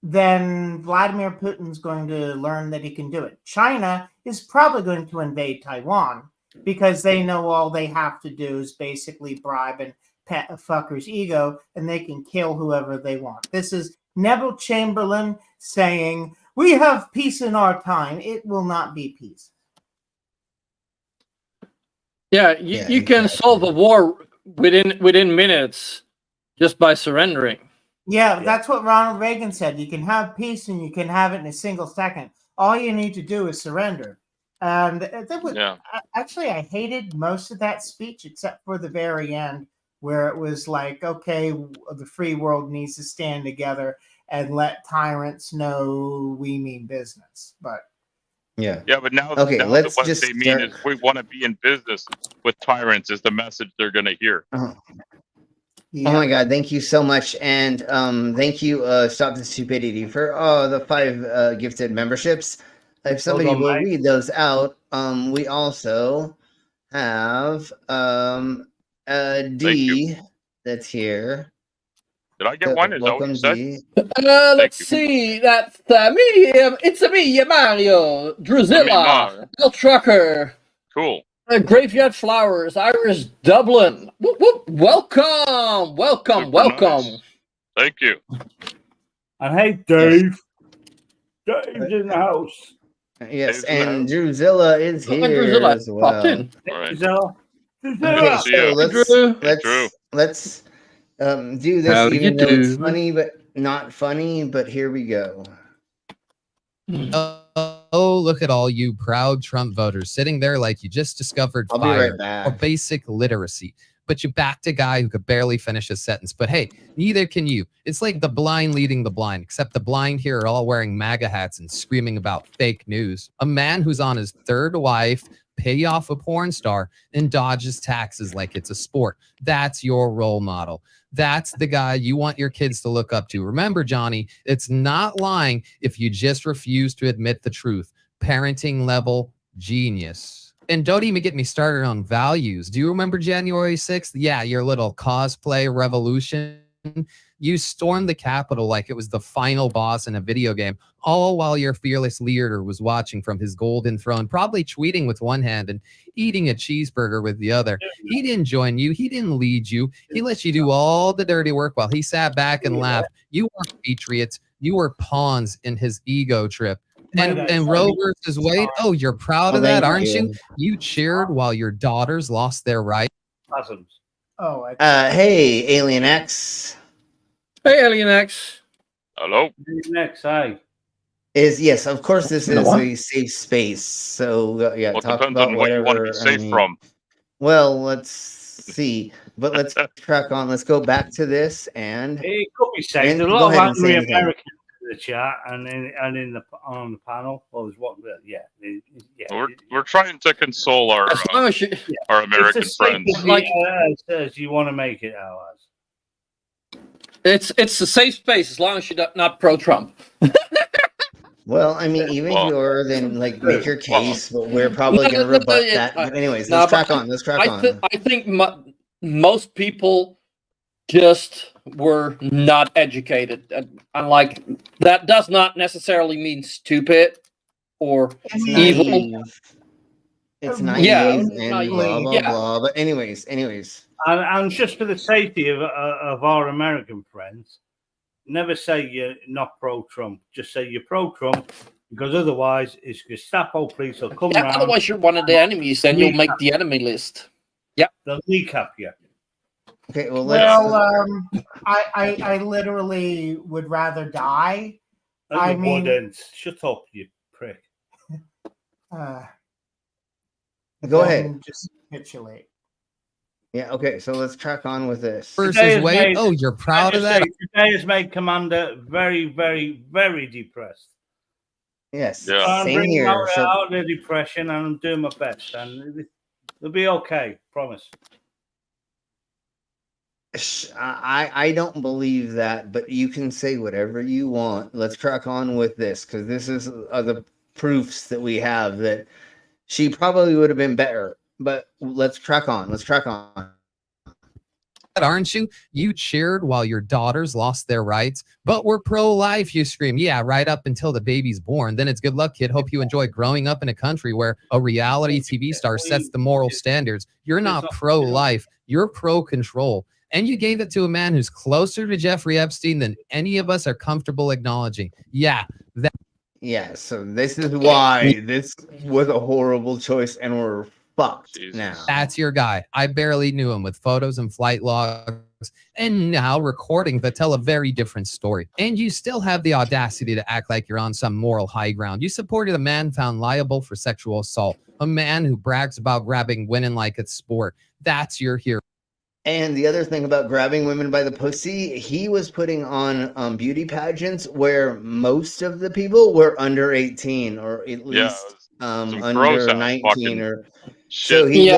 Speaker 18: then Vladimir Putin's going to learn that he can do it. China is probably going to invade Taiwan because they know all they have to do is basically bribe and pet a fucker's ego, and they can kill whoever they want. This is Neville Chamberlain saying, "We have peace in our time." It will not be peace.
Speaker 1: Yeah, you can solve a war within minutes just by surrendering.
Speaker 18: Yeah, that's what Ronald Reagan said. You can have peace and you can have it in a single second. All you need to do is surrender. And that was, actually, I hated most of that speech except for the very end, where it was like, okay, the free world needs to stand together and let tyrants know we mean business. But
Speaker 8: yeah,
Speaker 20: but now,
Speaker 8: okay,
Speaker 20: now
Speaker 8: let's
Speaker 20: what
Speaker 8: just
Speaker 20: they mean is we want to be in business with tyrants is the message they're going to hear.
Speaker 8: Oh my God, thank you so much. And thank you, Stop the Stupidity, for the 5 gifted memberships. If somebody will read those out, we also have D that's here.
Speaker 20: Did I get one? Is that what you said?
Speaker 11: Let's see. That's me. It's me, Mario, Drusilla, El Trucker.
Speaker 20: Cool.
Speaker 11: Graveyard Flowers, Irish Dublin. Whoop, whoop. Welcome.
Speaker 20: Nice. Thank you.
Speaker 17: And hey, Dave. Dave's in the house.
Speaker 8: Yes, and Drusilla is here as well.
Speaker 17: Drusilla.
Speaker 8: Okay, so let's do this, even though it's funny but not funny. But here we go.
Speaker 9: Oh, look at all you proud Trump voters sitting there like you just discovered
Speaker 8: I'll
Speaker 9: fire
Speaker 8: be right back.
Speaker 9: or basic literacy. But you backed a guy who could barely finish a sentence. But hey, neither can you. It's like the blind leading the blind, except the blind here are all wearing MAGA hats and screaming about fake news. A man who's on his 3rd wife, pay off a porn star, and dodges taxes like it's a sport. That's your role model. That's the guy you want your kids to look up to. Remember, Johnny, it's not lying if you just refuse to admit the truth. Parenting level genius. And don't even get me started on values. Do you remember January 6th? Yeah, your little cosplay revolution. You stormed the Capitol like it was the final boss in a video game, all while your fearless leader was watching from his golden throne, probably tweeting with one hand and eating a cheeseburger with the other. He didn't join you. He didn't lead you. He let you do all the dirty work while he sat back and laughed. You weren't patriots. You were pawns in his ego trip. And Roe versus Wade, oh, you're proud of that, aren't you? You cheered while your daughters lost their right.
Speaker 18: Oh,
Speaker 8: hey, Alien X.
Speaker 11: Hey, Alien X.
Speaker 20: Hello.
Speaker 17: Alien X, hi.
Speaker 8: Yes, of course, this is a safe space. So yeah,
Speaker 20: Well,
Speaker 8: talk
Speaker 20: depends
Speaker 8: about
Speaker 20: on what you want to be safe from.
Speaker 8: Well, let's see. But let's track on. Let's go back to this and.
Speaker 17: It could be safe. There's a lot of angry Americans in the chat and on the panel. Well, there's what? Yeah.
Speaker 20: We're trying to console our
Speaker 1: As long as you,
Speaker 20: our American
Speaker 17: It's as safe
Speaker 20: friends.
Speaker 17: as,
Speaker 1: Like-
Speaker 17: as you want to make it out as.
Speaker 1: it's a safe space as long as you're not pro-Trump.
Speaker 8: Well, I mean, even if you are, then like make your case, but we're probably going to rebut that. But anyways, let's crack on. Let's crack on.
Speaker 1: I think most people just were not educated, and like that does not necessarily mean stupid or evil.
Speaker 8: Naive. It's naive
Speaker 1: Yeah,
Speaker 8: and
Speaker 1: naive,
Speaker 8: blah blah
Speaker 1: yeah.
Speaker 8: blah. But anyways,
Speaker 17: And just for the safety of our American friends, never say you're not pro-Trump. Just say you're pro-Trump, because otherwise it's Gestapo police will come around.
Speaker 1: Otherwise, you're one of the enemies, then you'll make the enemy list. Yeah,
Speaker 17: they'll kneecap you.
Speaker 8: Okay, well,
Speaker 18: I literally would rather die.
Speaker 17: No,
Speaker 18: I
Speaker 17: you
Speaker 18: mean,
Speaker 17: wouldn't. Shut up, you prick.
Speaker 8: Go ahead.
Speaker 18: then just capitulate.
Speaker 8: Yeah. Okay. So let's crack on with this.
Speaker 9: Versus wait. Oh, you're proud of that?
Speaker 17: Today has made Commander very, very, very depressed.
Speaker 8: Yes.
Speaker 17: I'm
Speaker 8: Same
Speaker 17: bringing
Speaker 8: here.
Speaker 17: out,
Speaker 8: So,
Speaker 17: out the depression, and I'm doing my best, and it'll be okay. Promise.
Speaker 8: I don't believe that, but you can say whatever you want. Let's crack on with this, because this is the proofs that we have that she probably would have been better. But let's crack on. Let's crack on.
Speaker 9: Aren't you? You cheered while your daughters lost their rights, but we're pro-life, you scream. Yeah, right up until the baby's born. Then it's good luck, kid. Hope you enjoy growing up in a country where a reality TV star sets the moral standards. You're not pro-life. You're pro-control. And you gave it to a man who's closer to Jeffrey Epstein than any of us are comfortable acknowledging. Yeah, that.
Speaker 8: Yeah, so this is why this was a horrible choice, and we're fucked now.
Speaker 9: That's your guy. I barely knew him, with photos and flight logs, and now recording that tell a very different story. And you still have the audacity to act like you're on some moral high ground. You supported a man found liable for sexual assault, a man who brags about grabbing women like it's sport. That's your hero.
Speaker 8: And the other thing about grabbing women by the pussy, he was putting on beauty pageants where most of the people were under 18, or at least under 19, or so he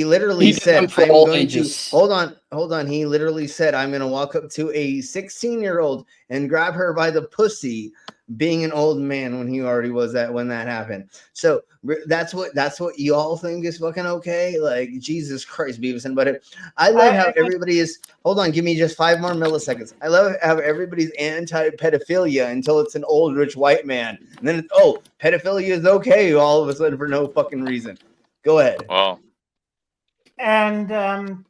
Speaker 8: literally said, I'm going to hold on. He literally said, I'm going to walk up to a 16-year-old and grab her by the pussy, being an old man when he already was when that happened. So that's what you all think is fucking okay. Like, Jesus Christ, Beavis and Butthead. I love how everybody is. Hold on, give me just 5 more milliseconds. I love how everybody's anti-pedophilia until it's an old rich white man, and then pedophilia is okay all of a sudden for no fucking reason. Go ahead.
Speaker 20: Wow.
Speaker 18: And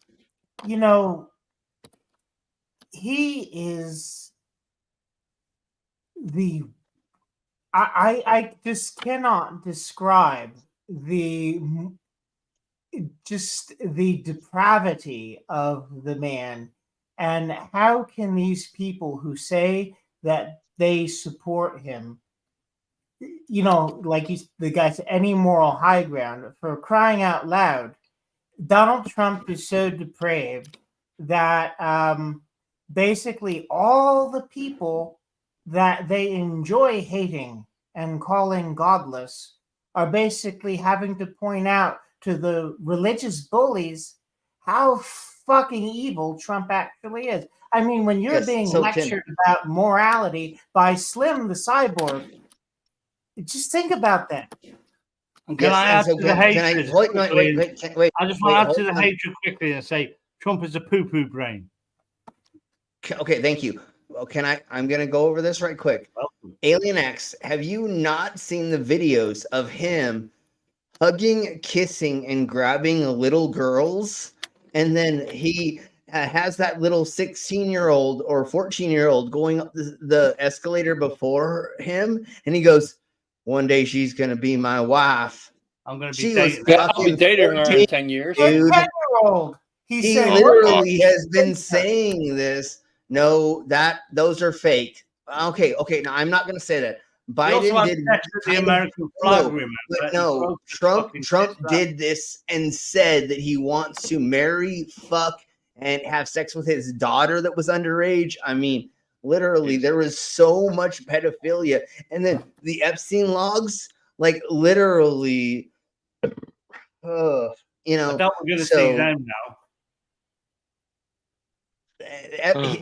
Speaker 18: you know, he is the I just cannot describe the depravity of the man, and how can these people who say that they support him, you know, like the guy said, any moral high ground, for crying out loud, Donald Trump is so depraved that basically all the people that they enjoy hating and calling godless are basically having to point out to the religious bullies how fucking evil Trump actually is. I mean, when you're being lectured about morality by Slim the Cyborg, just think about that.
Speaker 17: Can I add to the hatred?
Speaker 8: Wait.
Speaker 17: I just want to add to the hatred quickly and say Trump is a poo-poo brain.
Speaker 8: Okay, thank you. Well, I'm going to go over this right quick. Alien X, have you not seen the videos of him hugging, kissing, and grabbing little girls? And then he has that little 16-year-old or 14-year-old going up the escalator before him, and he goes, one day she's going to be my wife.
Speaker 17: I'm going to
Speaker 8: be
Speaker 1: dating her in 10 years.
Speaker 8: Dude.
Speaker 18: 10-year-old.
Speaker 8: He literally has been saying this. No, those are fake. Okay. Now I'm not going to say that. Biden did
Speaker 17: the American flag.
Speaker 8: No, Trump did this and said that he wants to marry, fuck, and have sex with his daughter that was underage. I mean, literally, there was so much pedophilia. And then the Epstein logs. like literally, you know.
Speaker 17: I doubt we're going to see
Speaker 8: So
Speaker 17: them now.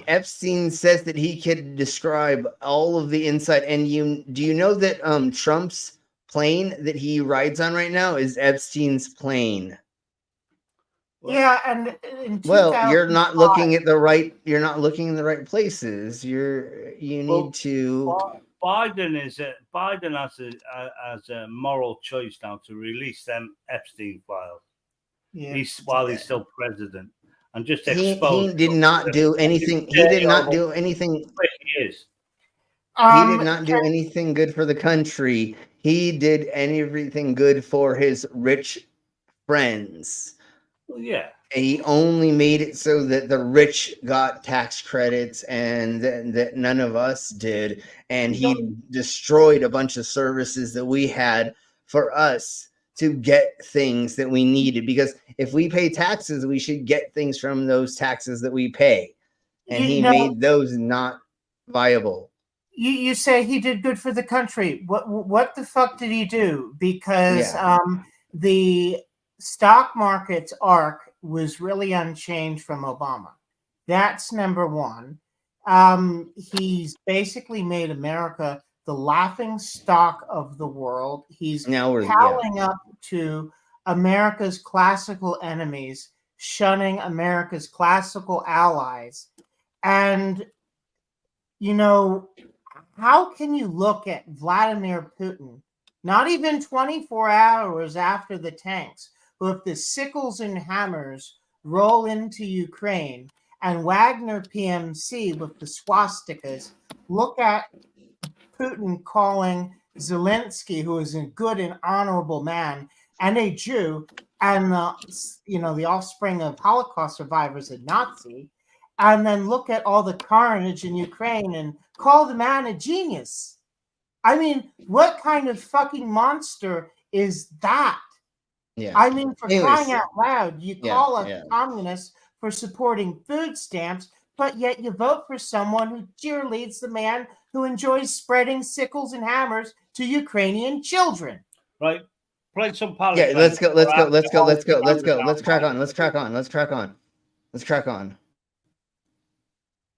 Speaker 8: Epstein says that he could describe all of the inside. And do you know that Trump's plane that he rides on right now is Epstein's plane?
Speaker 18: Yeah, and in
Speaker 8: Well, you're not
Speaker 18: 2005
Speaker 8: looking at the right. You're not looking in the right places. You
Speaker 17: Well,
Speaker 8: need to.
Speaker 17: Biden has a moral choice now to release them Epstein files.
Speaker 18: Yeah.
Speaker 17: While he's still president, and just
Speaker 8: He
Speaker 17: expose.
Speaker 8: did not do anything. He did not do anything.
Speaker 17: He is.
Speaker 8: He did not do anything good for the country. He did everything good for his rich friends.
Speaker 17: Well, yeah.
Speaker 8: He only made it so that the rich got tax credits and that none of us did. And he destroyed a bunch of services that we had for us to get things that we needed. Because if we pay taxes, we should get things from those taxes that we pay. And he made those not viable.
Speaker 18: You say he did good for the country. What the fuck did he do? Because the stock market's arc was really unchanged from Obama. That's number one. He's basically made America the laughing stock of the world. He's palling up to America's classical enemies, shunning America's classical allies. And, you know, how can you look at Vladimir Putin, not even 24 hours after the tanks, with the sickles and hammers roll into Ukraine, and Wagner PMC with the swastikas, look at Putin calling Zelensky, who is a good and honorable man and a Jew, and the offspring of Holocaust survivors, a Nazi, and then look at all the carnage in Ukraine and call the man a genius. I mean, what kind of fucking monster is that?
Speaker 8: Yeah.
Speaker 18: I mean, for crying out loud, you call us communists for supporting food stamps, but yet you vote for someone who cheerleads the man who enjoys spreading sickles and hammers to Ukrainian children.
Speaker 17: Right. Play some
Speaker 8: Yeah,
Speaker 17: politics.
Speaker 8: let's go. Let's crack on.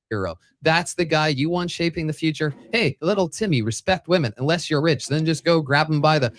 Speaker 9: Hero. That's the guy you want shaping the future. Hey, little Timmy, respect women unless you're rich. Then just go grab him by the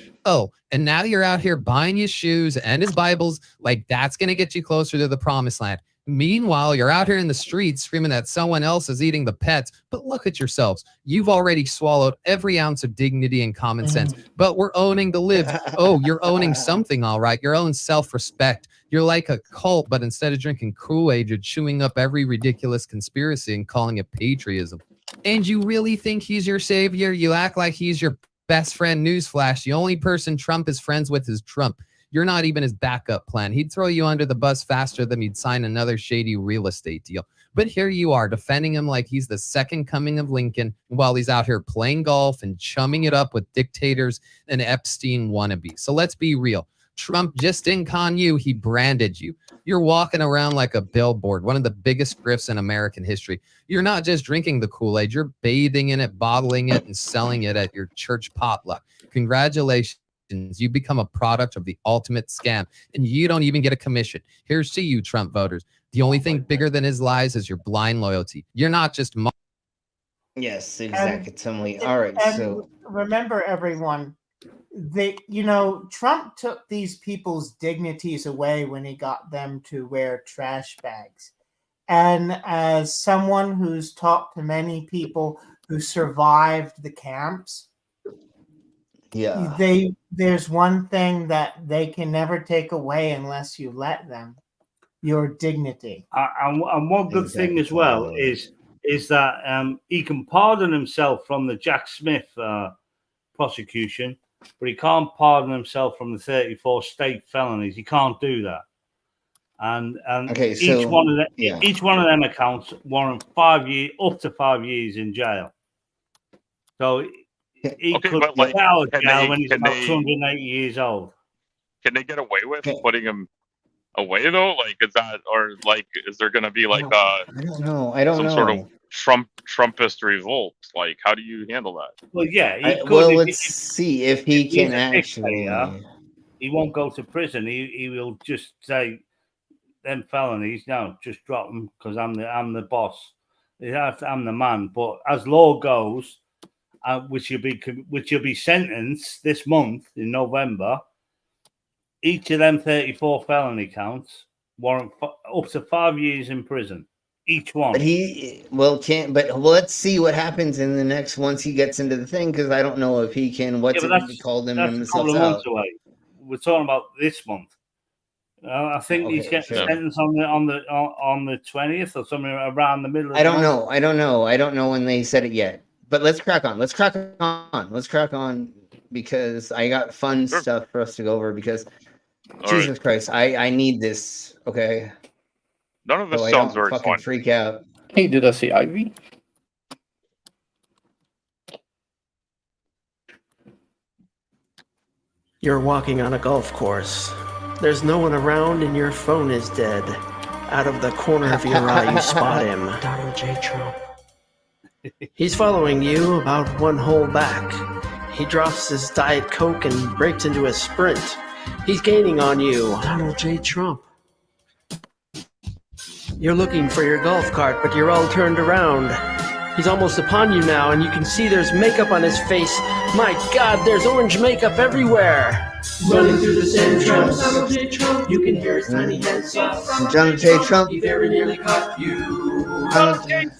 Speaker 9: and now you're out here buying his shoes and his Bibles. Like that's gonna get you closer to the promised land. Meanwhile, you're out here in the streets screaming that someone else is eating the pets. But look at yourselves. You've already swallowed every ounce of dignity and common sense. But we're owning the libs. Oh, you're owning something, all right. Your own self-respect. You're like a cult, but instead of drinking Kool-Aid, you're chewing up every ridiculous conspiracy and calling it patriotism. And you really think he's your savior? You act like he's your best friend. Newsflash. The only person Trump is friends with is Trump. You're not even his backup plan. He'd throw you under the bus faster than he'd sign another shady real estate deal. But here you are defending him like he's the second coming of Lincoln while he's out here playing golf and chumming it up with dictators and Epstein wannabe. So let's be real. Trump just didn't con you. He branded you. You're walking around like a billboard, one of the biggest grifts in American history. You're not just drinking the Kool-Aid. You're bathing in it, bottling it, and selling it at your church potluck. Congratulations. You become a product of the ultimate scam, and you don't even get a commission. Here's to you, Trump voters. The only thing bigger than his lies is your blind loyalty. You're not just...
Speaker 8: Yes, exactly. All right, so...
Speaker 18: Remember, everyone, Trump took these people's dignities away when he got them to wear trash bags. And as someone who's talked to many people who survived the camps, there's one thing that they can never take away unless you let them: your dignity.
Speaker 17: And one good thing as well is that he can pardon himself from the Jack Smith prosecution, but he can't pardon himself from the 34 state felonies. He can't do that. And each one of them accounts warrant 5 years, up to 5 years in jail. So he could get out of jail when he's about 280 years old.
Speaker 20: Can they get away with putting him away though? Like, is that, or like, is there going to be like
Speaker 8: I don't know.
Speaker 20: Sort of Trumpist revolt. Like, how do you handle that?
Speaker 17: Well, yeah.
Speaker 8: Well, let's see if he
Speaker 17: he's
Speaker 8: can
Speaker 17: a
Speaker 8: actually.
Speaker 17: dictator, he won't go to prison. He will just say, them felonies, no, just drop them because I'm the boss. I'm the man. But as law goes, which you'll be sentenced this month in November, each of them 34 felony counts warrant up to 5 years in prison. Each one.
Speaker 8: But let's see what happens in the next once he gets into the thing, because I don't know if he can call them
Speaker 17: that's
Speaker 8: himself
Speaker 17: a couple of months
Speaker 8: out.
Speaker 17: away. We're talking about this month. I think he's getting sentenced on the 20th or something around the middle of
Speaker 8: I don't
Speaker 17: the
Speaker 8: know. I don't know when they said it yet. But let's crack on. Let's crack on because I got fun stuff for us to go over because Jesus Christ, I need this. Okay.
Speaker 20: None of this
Speaker 8: I
Speaker 20: sounds
Speaker 8: don't
Speaker 20: very
Speaker 8: fucking
Speaker 20: fun.
Speaker 8: freak out.
Speaker 1: Hey, did I see Ivy?
Speaker 10: You're walking on a golf course. There's no one around and your phone is dead. Out of the corner of your eye, you spot him. Donald J. Trump. He's following you about one hole back. He drops his Diet Coke and breaks into a sprint. He's gaining on you. Donald J. Trump. You're looking for your golf cart, but you're all turned around. He's almost upon you now, and you can see there's makeup on his face. My God, there's orange makeup everywhere. Running through the sand traps, Donald J. Trump. You can hear his tiny head soft.
Speaker 8: Donald J. Trump.
Speaker 10: He very nearly caught you.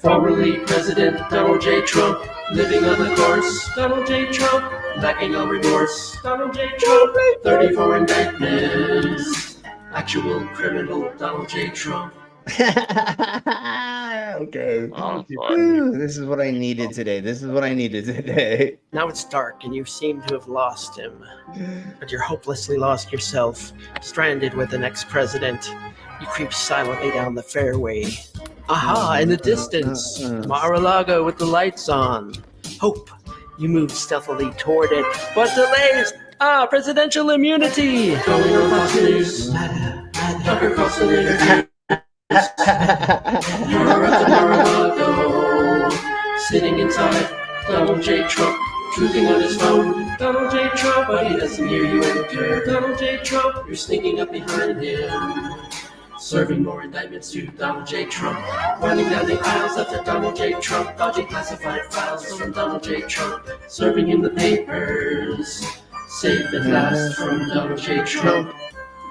Speaker 10: Formerly President Donald J. Trump. Living on the course, Donald J. Trump. Lacking all remorse, Donald J. Trump. 34 indictments. Actual criminal Donald J. Trump.
Speaker 8: Okay. This is what I needed today.
Speaker 10: Now it's dark and you seem to have lost him. But you're hopelessly lost yourself, stranded with the next president. You creep silently down the fairway. Aha, in the distance, Mar-a-Lago with the lights on. Hope. You move stealthily toward it, but delays. Presidential immunity. Going on Fox News. Tucker Carlson interview. You're at the Mar-a-Lago, sitting inside Donald J. Trump, truthing on his phone. Donald J. Trump, but he doesn't hear you enter. Donald J. Trump, you're sneaking up behind him, serving more indictments to Donald J. Trump. Running down the aisles after Donald J. Trump, dodging classified files from Donald J. Trump, serving him the papers. Safe at last from Donald J. Trump.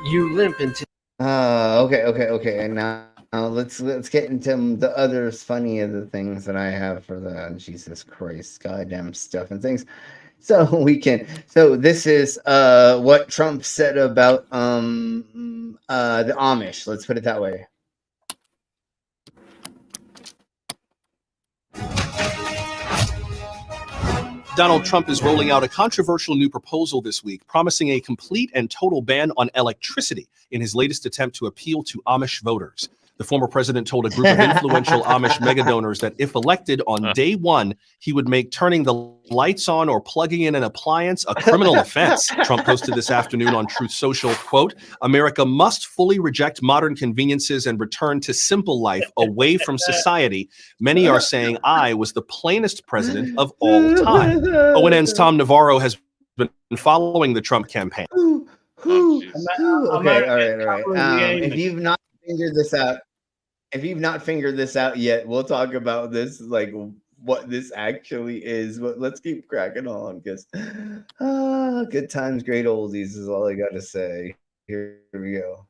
Speaker 10: You limp into.
Speaker 8: Okay. And now let's get into the other funny of the things that I have for the Jesus Christ goddamn stuff and things. So this is what Trump said about the Amish. Let's put it that way.
Speaker 12: Donald Trump is rolling out a controversial new proposal this week, promising a complete and total ban on electricity in his latest attempt to appeal to Amish voters. The former president told a group of influential Amish megadonors that if elected on day one, he would make turning the lights on or plugging in an appliance a criminal offense. Trump posted this afternoon on Truth Social, quote, "America must fully reject modern conveniences and return to simple life away from society. Many are saying I was the plainest president of all time." ONN's Tom Navarro has been following the Trump campaign.
Speaker 8: Okay, all right. If you've not figured this out yet, we'll talk about this, like what this actually is. But let's keep cracking on because good times, great oldies is all I got to say. Here we go.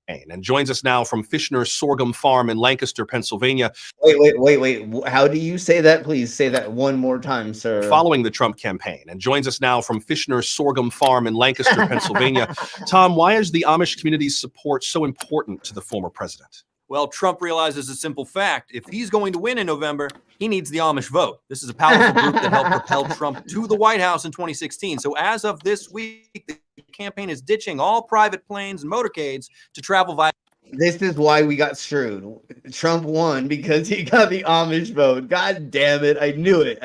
Speaker 12: And joins us now from Fishner's Sorghum Farm in Lancaster, Pennsylvania.
Speaker 8: Wait. How do you say that? Please say that one more time, sir.
Speaker 12: Following the Trump campaign. And joins us now from Fishner's Sorghum Farm in Lancaster, Pennsylvania. Tom, why is the Amish community's support so important to the former president?
Speaker 13: Well, Trump realizes a simple fact. If he's going to win in November, he needs the Amish vote. This is a powerful group that helped propel Trump to the White House in 2016. So as of this week, the campaign is ditching all private planes and motorcades to travel via.
Speaker 8: This is why we got screwed. Trump won because he got the Amish vote. God damn it. I knew it.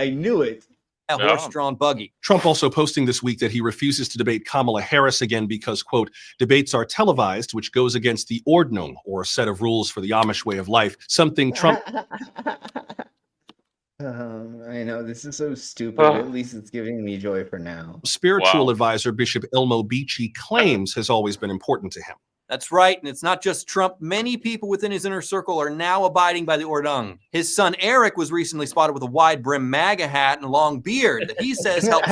Speaker 13: A horse-drawn buggy.
Speaker 12: Trump also posting this week that he refuses to debate Kamala Harris again because, quote, debates are televised, which goes against the Ordnung, or a set of rules for the Amish way of life, something Trump
Speaker 8: I know this is so stupid. But at least it's giving me joy for now.
Speaker 12: Spiritual advisor Bishop Elmo Beachy claims has always been important to him.
Speaker 13: That's right, and it's not just Trump. Many people within his inner circle are now abiding by the Ordung. His son Eric was recently spotted with a wide brim MAGA hat and a long beard that he says helps.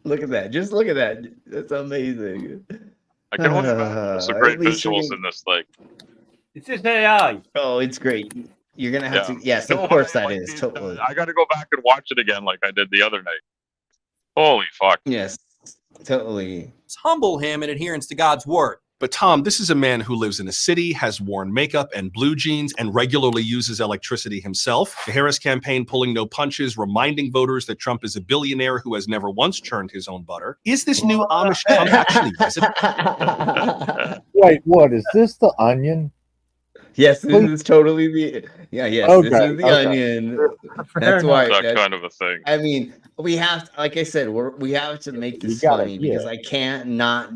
Speaker 8: Look at that. Just look at that. That's amazing.
Speaker 20: I can only imagine there's some great
Speaker 8: At least
Speaker 20: visuals
Speaker 8: we-
Speaker 20: in this thing.
Speaker 17: It's just AI.
Speaker 8: Oh, it's great. You're gonna have
Speaker 20: Yeah.
Speaker 8: to. Yes,
Speaker 20: No,
Speaker 8: of course
Speaker 20: I
Speaker 8: that
Speaker 20: like
Speaker 8: is
Speaker 20: these
Speaker 8: totally.
Speaker 20: I got to go back and watch it again like I did the other night. Holy fuck.
Speaker 8: Yes, totally.
Speaker 13: Humble him in adherence to God's word.
Speaker 12: But Tom, this is a man who lives in a city, has worn makeup and blue jeans, and regularly uses electricity himself. The Harris campaign pulling no punches, reminding voters that Trump is a billionaire who has never once churned his own butter. Is this new Amish Trump actually resident?
Speaker 14: Wait, what is this? The Onion?
Speaker 8: Yes, this is totally the. Yeah, yes, this
Speaker 14: Okay,
Speaker 8: is the
Speaker 14: okay.
Speaker 8: Onion.
Speaker 14: Fair
Speaker 8: That's why.
Speaker 20: That
Speaker 8: that-
Speaker 20: kind of a thing.
Speaker 8: I mean, we have, like I said, we have to make this
Speaker 14: gotta-
Speaker 8: funny because
Speaker 14: yeah.
Speaker 8: I can't not.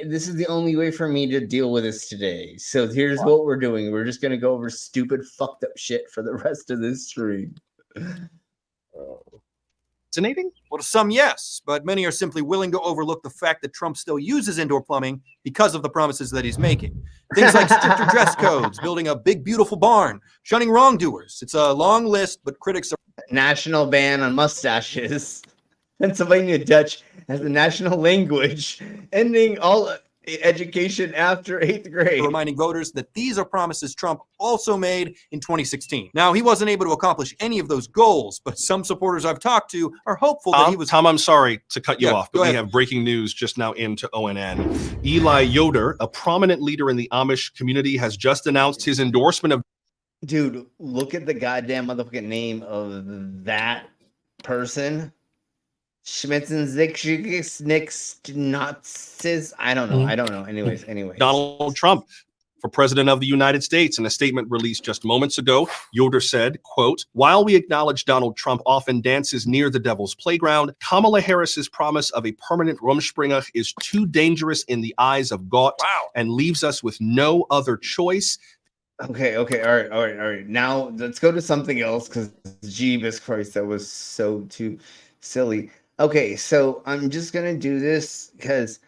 Speaker 8: This is the only way for me to deal with this today. So here's what we're doing. We're just gonna go over stupid, fucked up shit for the rest of this stream.
Speaker 12: Fascinating?
Speaker 13: Well, to some, yes, but many are simply willing to overlook the fact that Trump still uses indoor plumbing because of the promises that he's making. Things like stricter dress codes, building a big, beautiful barn, shunning wrongdoers. It's a long list, but critics are.
Speaker 8: National ban on mustaches. Pennsylvania Dutch as the national language, ending all education after 8th grade.
Speaker 13: Reminding voters that these are promises Trump also made in 2016. Now, he wasn't able to accomplish any of those goals, but some supporters I've talked to are hopeful that he was.
Speaker 12: Tom, I'm sorry to cut you
Speaker 13: Yeah,
Speaker 12: off,
Speaker 13: go
Speaker 12: but we
Speaker 13: ahead.
Speaker 12: have breaking news just now into ONN. Eli Yoder, a prominent leader in the Amish community, has just announced his endorsement of.
Speaker 8: Dude, look at the goddamn motherfucking name of that person. Schmitzenzix I don't know. I don't know. Anyways.
Speaker 12: Donald Trump for president of the United States. In a statement released just moments ago, Yoder said, quote, "While we acknowledge Donald Trump often dances near the devil's playground, Kamala Harris's promise of a permanent Rumspringa is too dangerous in the eyes of God and leaves us with no other choice."
Speaker 8: Okay. All right. Now let's go to something else because Jeebus Christ, that was so too silly. Okay, so I'm just gonna do this because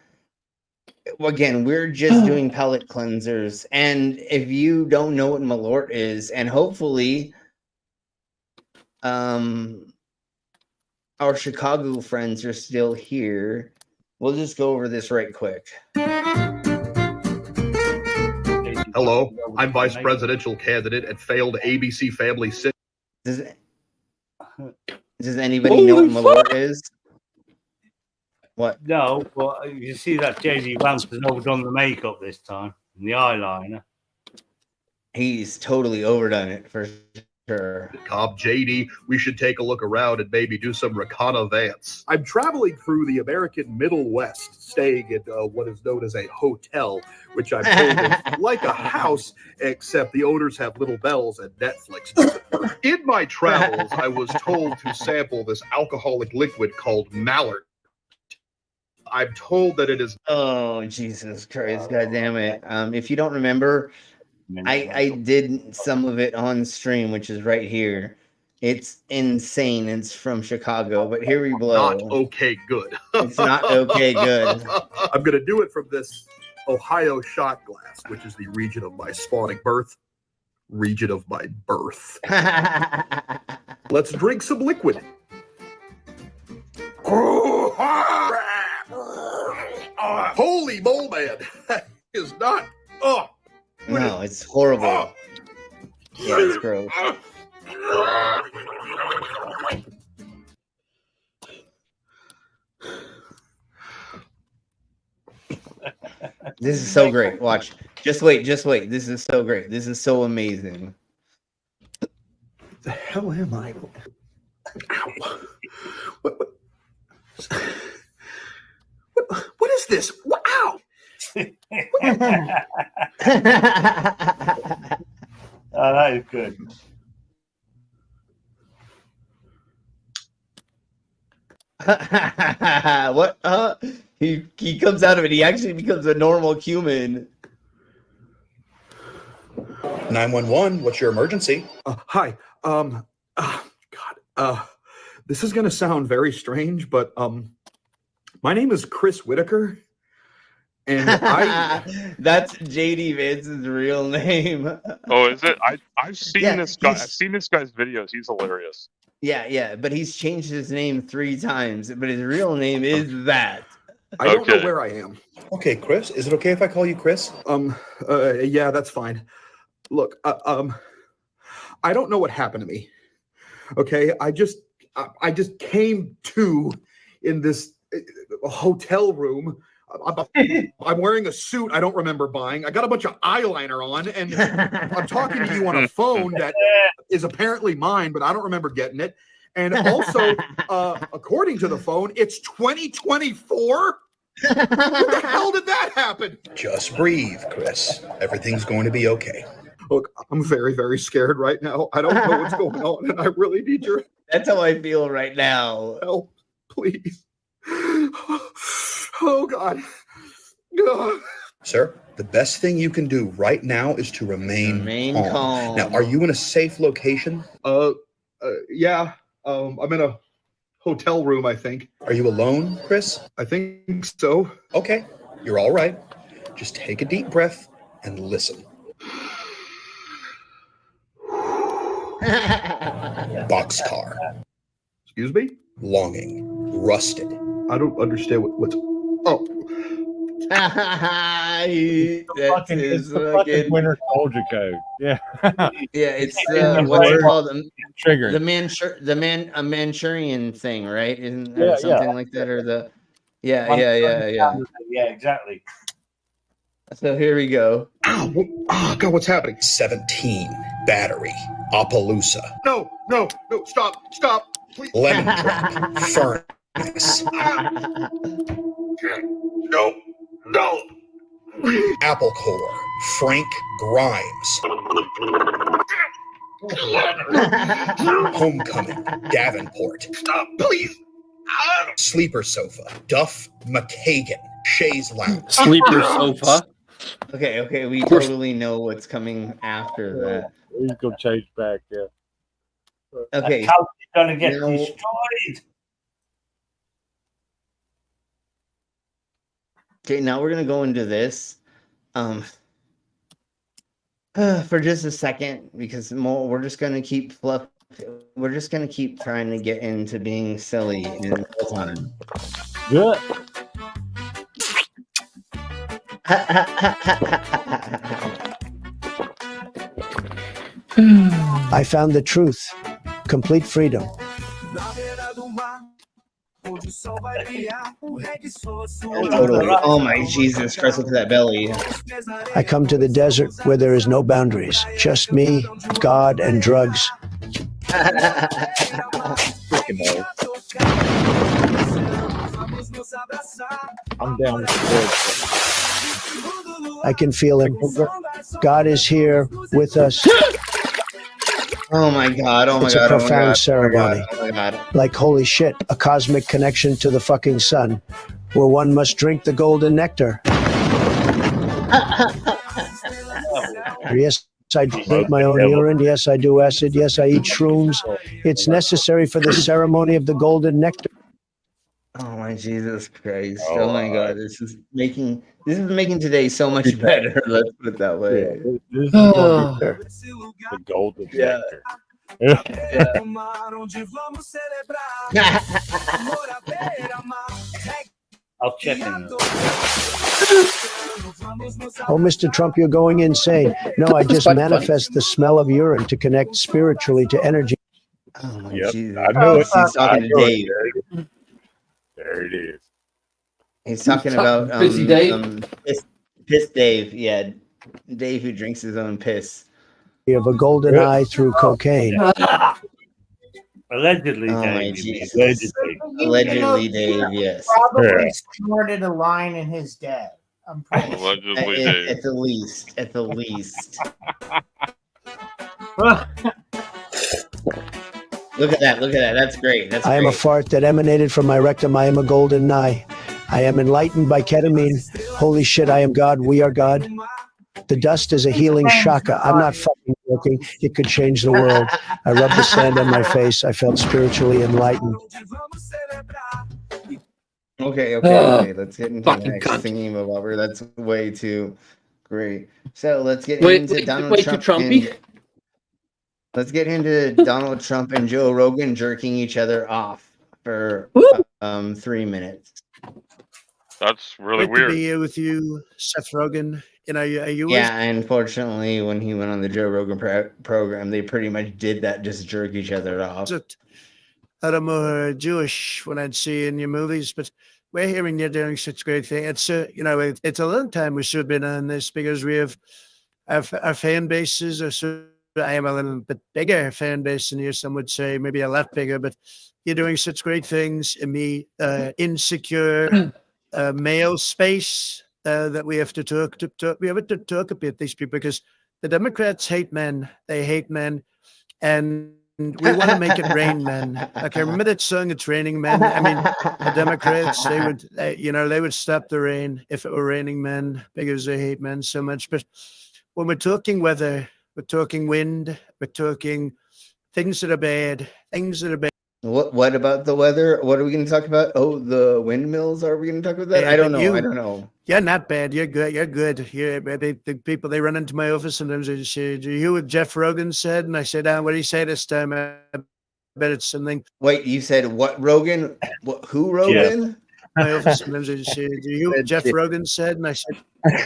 Speaker 8: again, we're just doing palate cleansers, and if you don't know what Malort is, and hopefully, our Chicago friends are still here, we'll just go over this right quick.
Speaker 15: Hello, I'm vice presidential candidate and failed ABC family sit.
Speaker 8: Does anybody know what Malort is? What?
Speaker 17: No, well, you see that JD Vance has overdone the makeup this time and the eyeliner.
Speaker 8: He's totally overdone it for sure.
Speaker 15: Cobb JD, we should take a look around and maybe do some reconnaissance. I'm traveling through the American Middle West, staying at what is known as a hotel, which I'm told is like a house, except the owners have little bells and Netflix doesn't work. In my travels, I was told to sample this alcoholic liquid called Mallard. I'm told that it is.
Speaker 8: Oh, Jesus Christ, God damn it. If you don't remember, I did some of it on stream, which is right here. It's insane. It's from Chicago, but here we blow.
Speaker 15: Not okay good.
Speaker 8: It's not okay good.
Speaker 15: I'm going to do it from this Ohio shot glass, which is the region of my spawning birth. Region of my birth. Let's drink some liquid. Holy mole man. That is not. Oh.
Speaker 8: No, it's horrible. Yeah, it's gross. This is so great. Watch. Just wait. This is so great. This is so amazing.
Speaker 15: The hell am I? Ow. What is this? Wow.
Speaker 17: Oh, that is good.
Speaker 8: What? He comes out of it. He actually becomes a normal human.
Speaker 15: 911, what's your emergency?
Speaker 3: Hi. This is going to sound very strange, but my name is Chris Whitaker. And
Speaker 8: that's JD Vance's real name.
Speaker 20: Oh, is it? I've seen
Speaker 8: Yeah,
Speaker 20: this guy.
Speaker 8: he's-
Speaker 20: I've seen this guy's videos. He's hilarious.
Speaker 8: Yeah, but he's changed his name 3 times, but his real name is that.
Speaker 3: I don't know where I am.
Speaker 15: Okay, Chris, is it okay if I call you Chris?
Speaker 3: Yeah, that's fine. Look, I don't know what happened to me. Okay, I just came to in this hotel room. I'm wearing a suit I don't remember buying. I got a bunch of eyeliner on, and I'm talking to you on a phone that is apparently mine, but I don't remember getting it. And also, according to the phone, it's 2024. When the hell did that happen?
Speaker 15: Just breathe, Chris. Everything's going to be okay.
Speaker 3: Look, I'm very, very scared right now. I don't know what's going on, and I really need your
Speaker 8: That's how I feel right now.
Speaker 3: help, please. Oh, God. Ugh.
Speaker 15: Sir, the best thing you can do right now is to remain calm. Now, are you in a safe location?
Speaker 3: Yeah. I'm in a hotel room, I think.
Speaker 15: Are you alone, Chris?
Speaker 3: I think so.
Speaker 15: Okay, you're all right. Just take a deep breath and listen. Boxcar.
Speaker 3: Excuse me?
Speaker 15: Longing. Rusted.
Speaker 3: I don't understand what's... Oh.
Speaker 8: That's his
Speaker 14: fucking Winter Soldier code. Yeah.
Speaker 8: Yeah, it's
Speaker 14: Yeah,
Speaker 8: what's it
Speaker 14: yeah.
Speaker 8: called?
Speaker 14: Trigger.
Speaker 8: A Manchurian thing, right? Isn't
Speaker 14: Yeah,
Speaker 8: there something
Speaker 14: yeah.
Speaker 8: like that, or the? Yeah.
Speaker 17: Yeah, exactly.
Speaker 8: So here we go.
Speaker 3: Oh, God, what's happening?
Speaker 15: 17. Battery. Appaloosa.
Speaker 3: No, stop, please.
Speaker 15: Lemon drop. Furnace.
Speaker 3: No.
Speaker 15: Apple Core. Frank Grimes. Homecoming. Davenport.
Speaker 3: Stop, please.
Speaker 15: Sleeper sofa. Duff McKagan. Shays Lounge.
Speaker 1: Sleeper sofa.
Speaker 8: Okay, we totally know what's coming after that.
Speaker 14: He's gonna change back. Yeah.
Speaker 8: Okay,
Speaker 17: That couch is gonna get
Speaker 8: now-
Speaker 17: destroyed.
Speaker 8: Okay, now we're gonna go into this, for just a second because we're just gonna keep We're just gonna keep trying to get into being silly in real time.
Speaker 14: Good.
Speaker 4: I found the truth, complete freedom.
Speaker 8: Totally. Oh my Jesus Christ, look at that belly.
Speaker 4: I come to the desert where there is no boundaries, just me, God, and drugs.
Speaker 14: I'm down with the
Speaker 4: I can feel him. God is here with us.
Speaker 8: Oh my God, oh my
Speaker 4: It's
Speaker 8: God.
Speaker 4: a profound
Speaker 8: oh my God,
Speaker 4: ceremony.
Speaker 8: Oh my God.
Speaker 4: Like, holy shit, a cosmic connection to the fucking sun, where one must drink the golden nectar. Yes, I drink my own urine. Yes, I do acid. Yes, I eat shrooms. It's necessary for the ceremony of the golden nectar.
Speaker 8: Oh my Jesus Christ. Oh my God. This is making today so much better. Let's put it that way.
Speaker 14: This is gonna be the golden
Speaker 8: Yeah.
Speaker 14: nectar.
Speaker 17: I'll check in.
Speaker 4: Oh, Mr. Trump, you're going insane. No, I just manifest the smell of urine to connect spiritually to energy.
Speaker 8: Oh my
Speaker 14: Yep,
Speaker 8: Jesus.
Speaker 14: I know it.
Speaker 8: He's talking to Dave.
Speaker 14: There it is.
Speaker 8: He's talking about
Speaker 1: Pissy Dave?
Speaker 8: piss Dave. Yeah. Dave who drinks his own piss.
Speaker 4: Of a golden eye through cocaine.
Speaker 17: Allegedly,
Speaker 8: Oh my
Speaker 17: Dave.
Speaker 8: Jesus. Allegedly, Dave, yes.
Speaker 18: Probably snorted a line in his dad. I'm pretty sure.
Speaker 20: Allegedly,
Speaker 8: At,
Speaker 20: Dave.
Speaker 8: at the least. At the least. Look at that. Look at that. That's great. That's
Speaker 4: I am a
Speaker 8: great.
Speaker 4: fart that emanated from my rectum. I am a golden eye. I am enlightened by ketamine. Holy shit, I am God. We are God. The dust is a healing shaka. I'm not fucking smoking, it could change the world. I rubbed the sand on my face. I felt spiritually enlightened.
Speaker 8: Okay. Let's get into the
Speaker 1: Fucking
Speaker 8: next
Speaker 1: cunt.
Speaker 8: theme of over. That's way too great. So let's get
Speaker 1: Way
Speaker 8: into Donald
Speaker 1: too
Speaker 8: Trump
Speaker 1: Trumpy.
Speaker 8: and let's get into Donald Trump and Joe Rogan jerking each other off for 3 minutes.
Speaker 20: That's really
Speaker 4: Great to be
Speaker 20: weird.
Speaker 4: here with you, Seth Rogen. Are you
Speaker 8: Yeah, unfortunately, when he went on the Joe Rogan program, they pretty much did that, just jerk each other off.
Speaker 4: I'm more Jewish when I'd see in your movies, but we're hearing you're doing such great thing. It's it's a long time we should have been on this because we have our fan bases are so. I am a little bit bigger fan base than you. Some would say maybe a lot bigger, but you're doing such great things in the insecure male space that we have to talk. We have to talk about these people because the Democrats hate men. They hate men, and we want to make it rain men. Okay, remember that song, "It's Raining Men"? I mean, the Democrats, they would stop the rain if it were raining men because they hate men so much. But when we're talking weather, we're talking wind, we're talking things that are bad,
Speaker 8: What about the weather? What are we going to talk about? Oh, the windmills. Are we going to talk about that? I don't know. I don't know.
Speaker 4: You're not bad. You're good. You're good. The people, they run into my office sometimes. They say, "Do you hear what Jeff Rogan said?" And I said, "What did he say this time?" I bet it's something.
Speaker 8: Wait, you said what Rogan? Who Rogan?
Speaker 4: My office sometimes they say, "Do you hear what Jeff Rogan said?" And I said,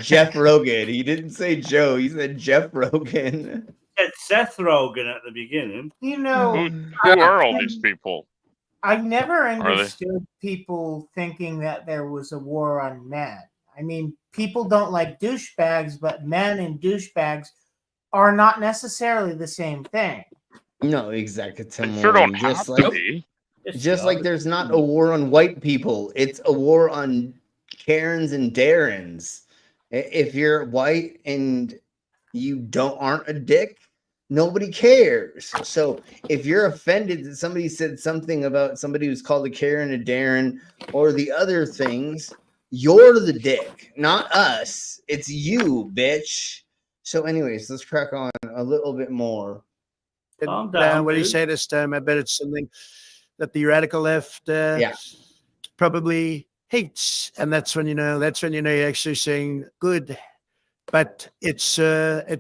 Speaker 8: Jeff Rogan. He didn't say Joe. He said Jeff Rogan.
Speaker 17: Said Seth Rogen at the beginning.
Speaker 18: You know,
Speaker 20: Who are all these people?
Speaker 18: I never
Speaker 20: they?
Speaker 18: understood people thinking that there was a war on men. I mean, people don't like douchebags, but men and douchebags are not necessarily the same thing.
Speaker 8: No, exactly.
Speaker 20: Sure don't have to be.
Speaker 8: Just like there's not a war on white people, it's a war on Karens and Darrens. If you're white and you aren't a dick, nobody cares. So if you're offended that somebody said something about somebody who's called a Karen, a Darren, or the other things, you're the dick, not us. It's you, bitch. So anyways, let's crack on a little bit more.
Speaker 4: What do you say this time? I bet it's something that the radical left probably hates, and that's when you're actually saying good. But it's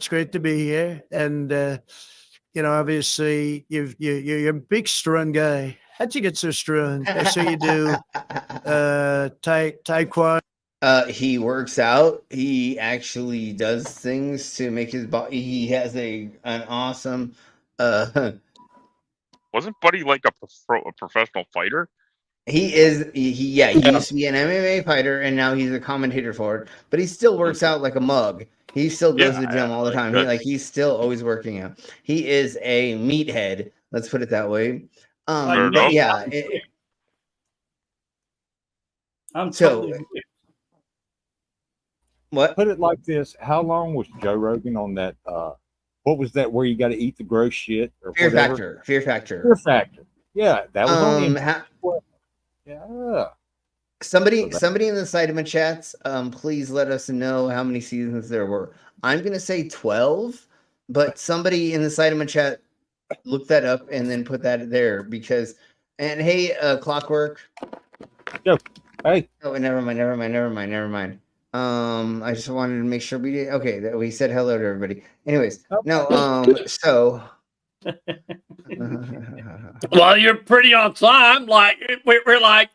Speaker 4: great to be here, and obviously you're a big strong guy. How'd you get so strong? I saw you do taekwondo.
Speaker 8: He works out. He actually does things to make his body. He has an awesome.
Speaker 20: Wasn't Buddy like a professional fighter?
Speaker 8: He is. He used to be an MMA fighter, and now he's a commentator for it. But he still works out like a mug. He still goes to the gym all the time. He's still always working out. He is a meathead. Let's put it that way. But yeah. What?
Speaker 14: Put it like this: how long was Joe Rogan on that? What was that? Where you got to eat the gross shit or
Speaker 8: Fear
Speaker 14: whatever?
Speaker 8: Fear Factor.
Speaker 14: Fear Factor. Yeah, that was only.
Speaker 8: Yeah. Somebody in the Cyberman chats, please let us know how many seasons there were. I'm gonna say 12, but somebody in the Cyberman chat look that up and then put that there because. And hey, Clockwork.
Speaker 14: Yo, hey.
Speaker 8: Oh, never mind. I just wanted to make sure we did. Okay, that we said hello to everybody. Anyways, so.
Speaker 1: Well, you're pretty on time. Like we're like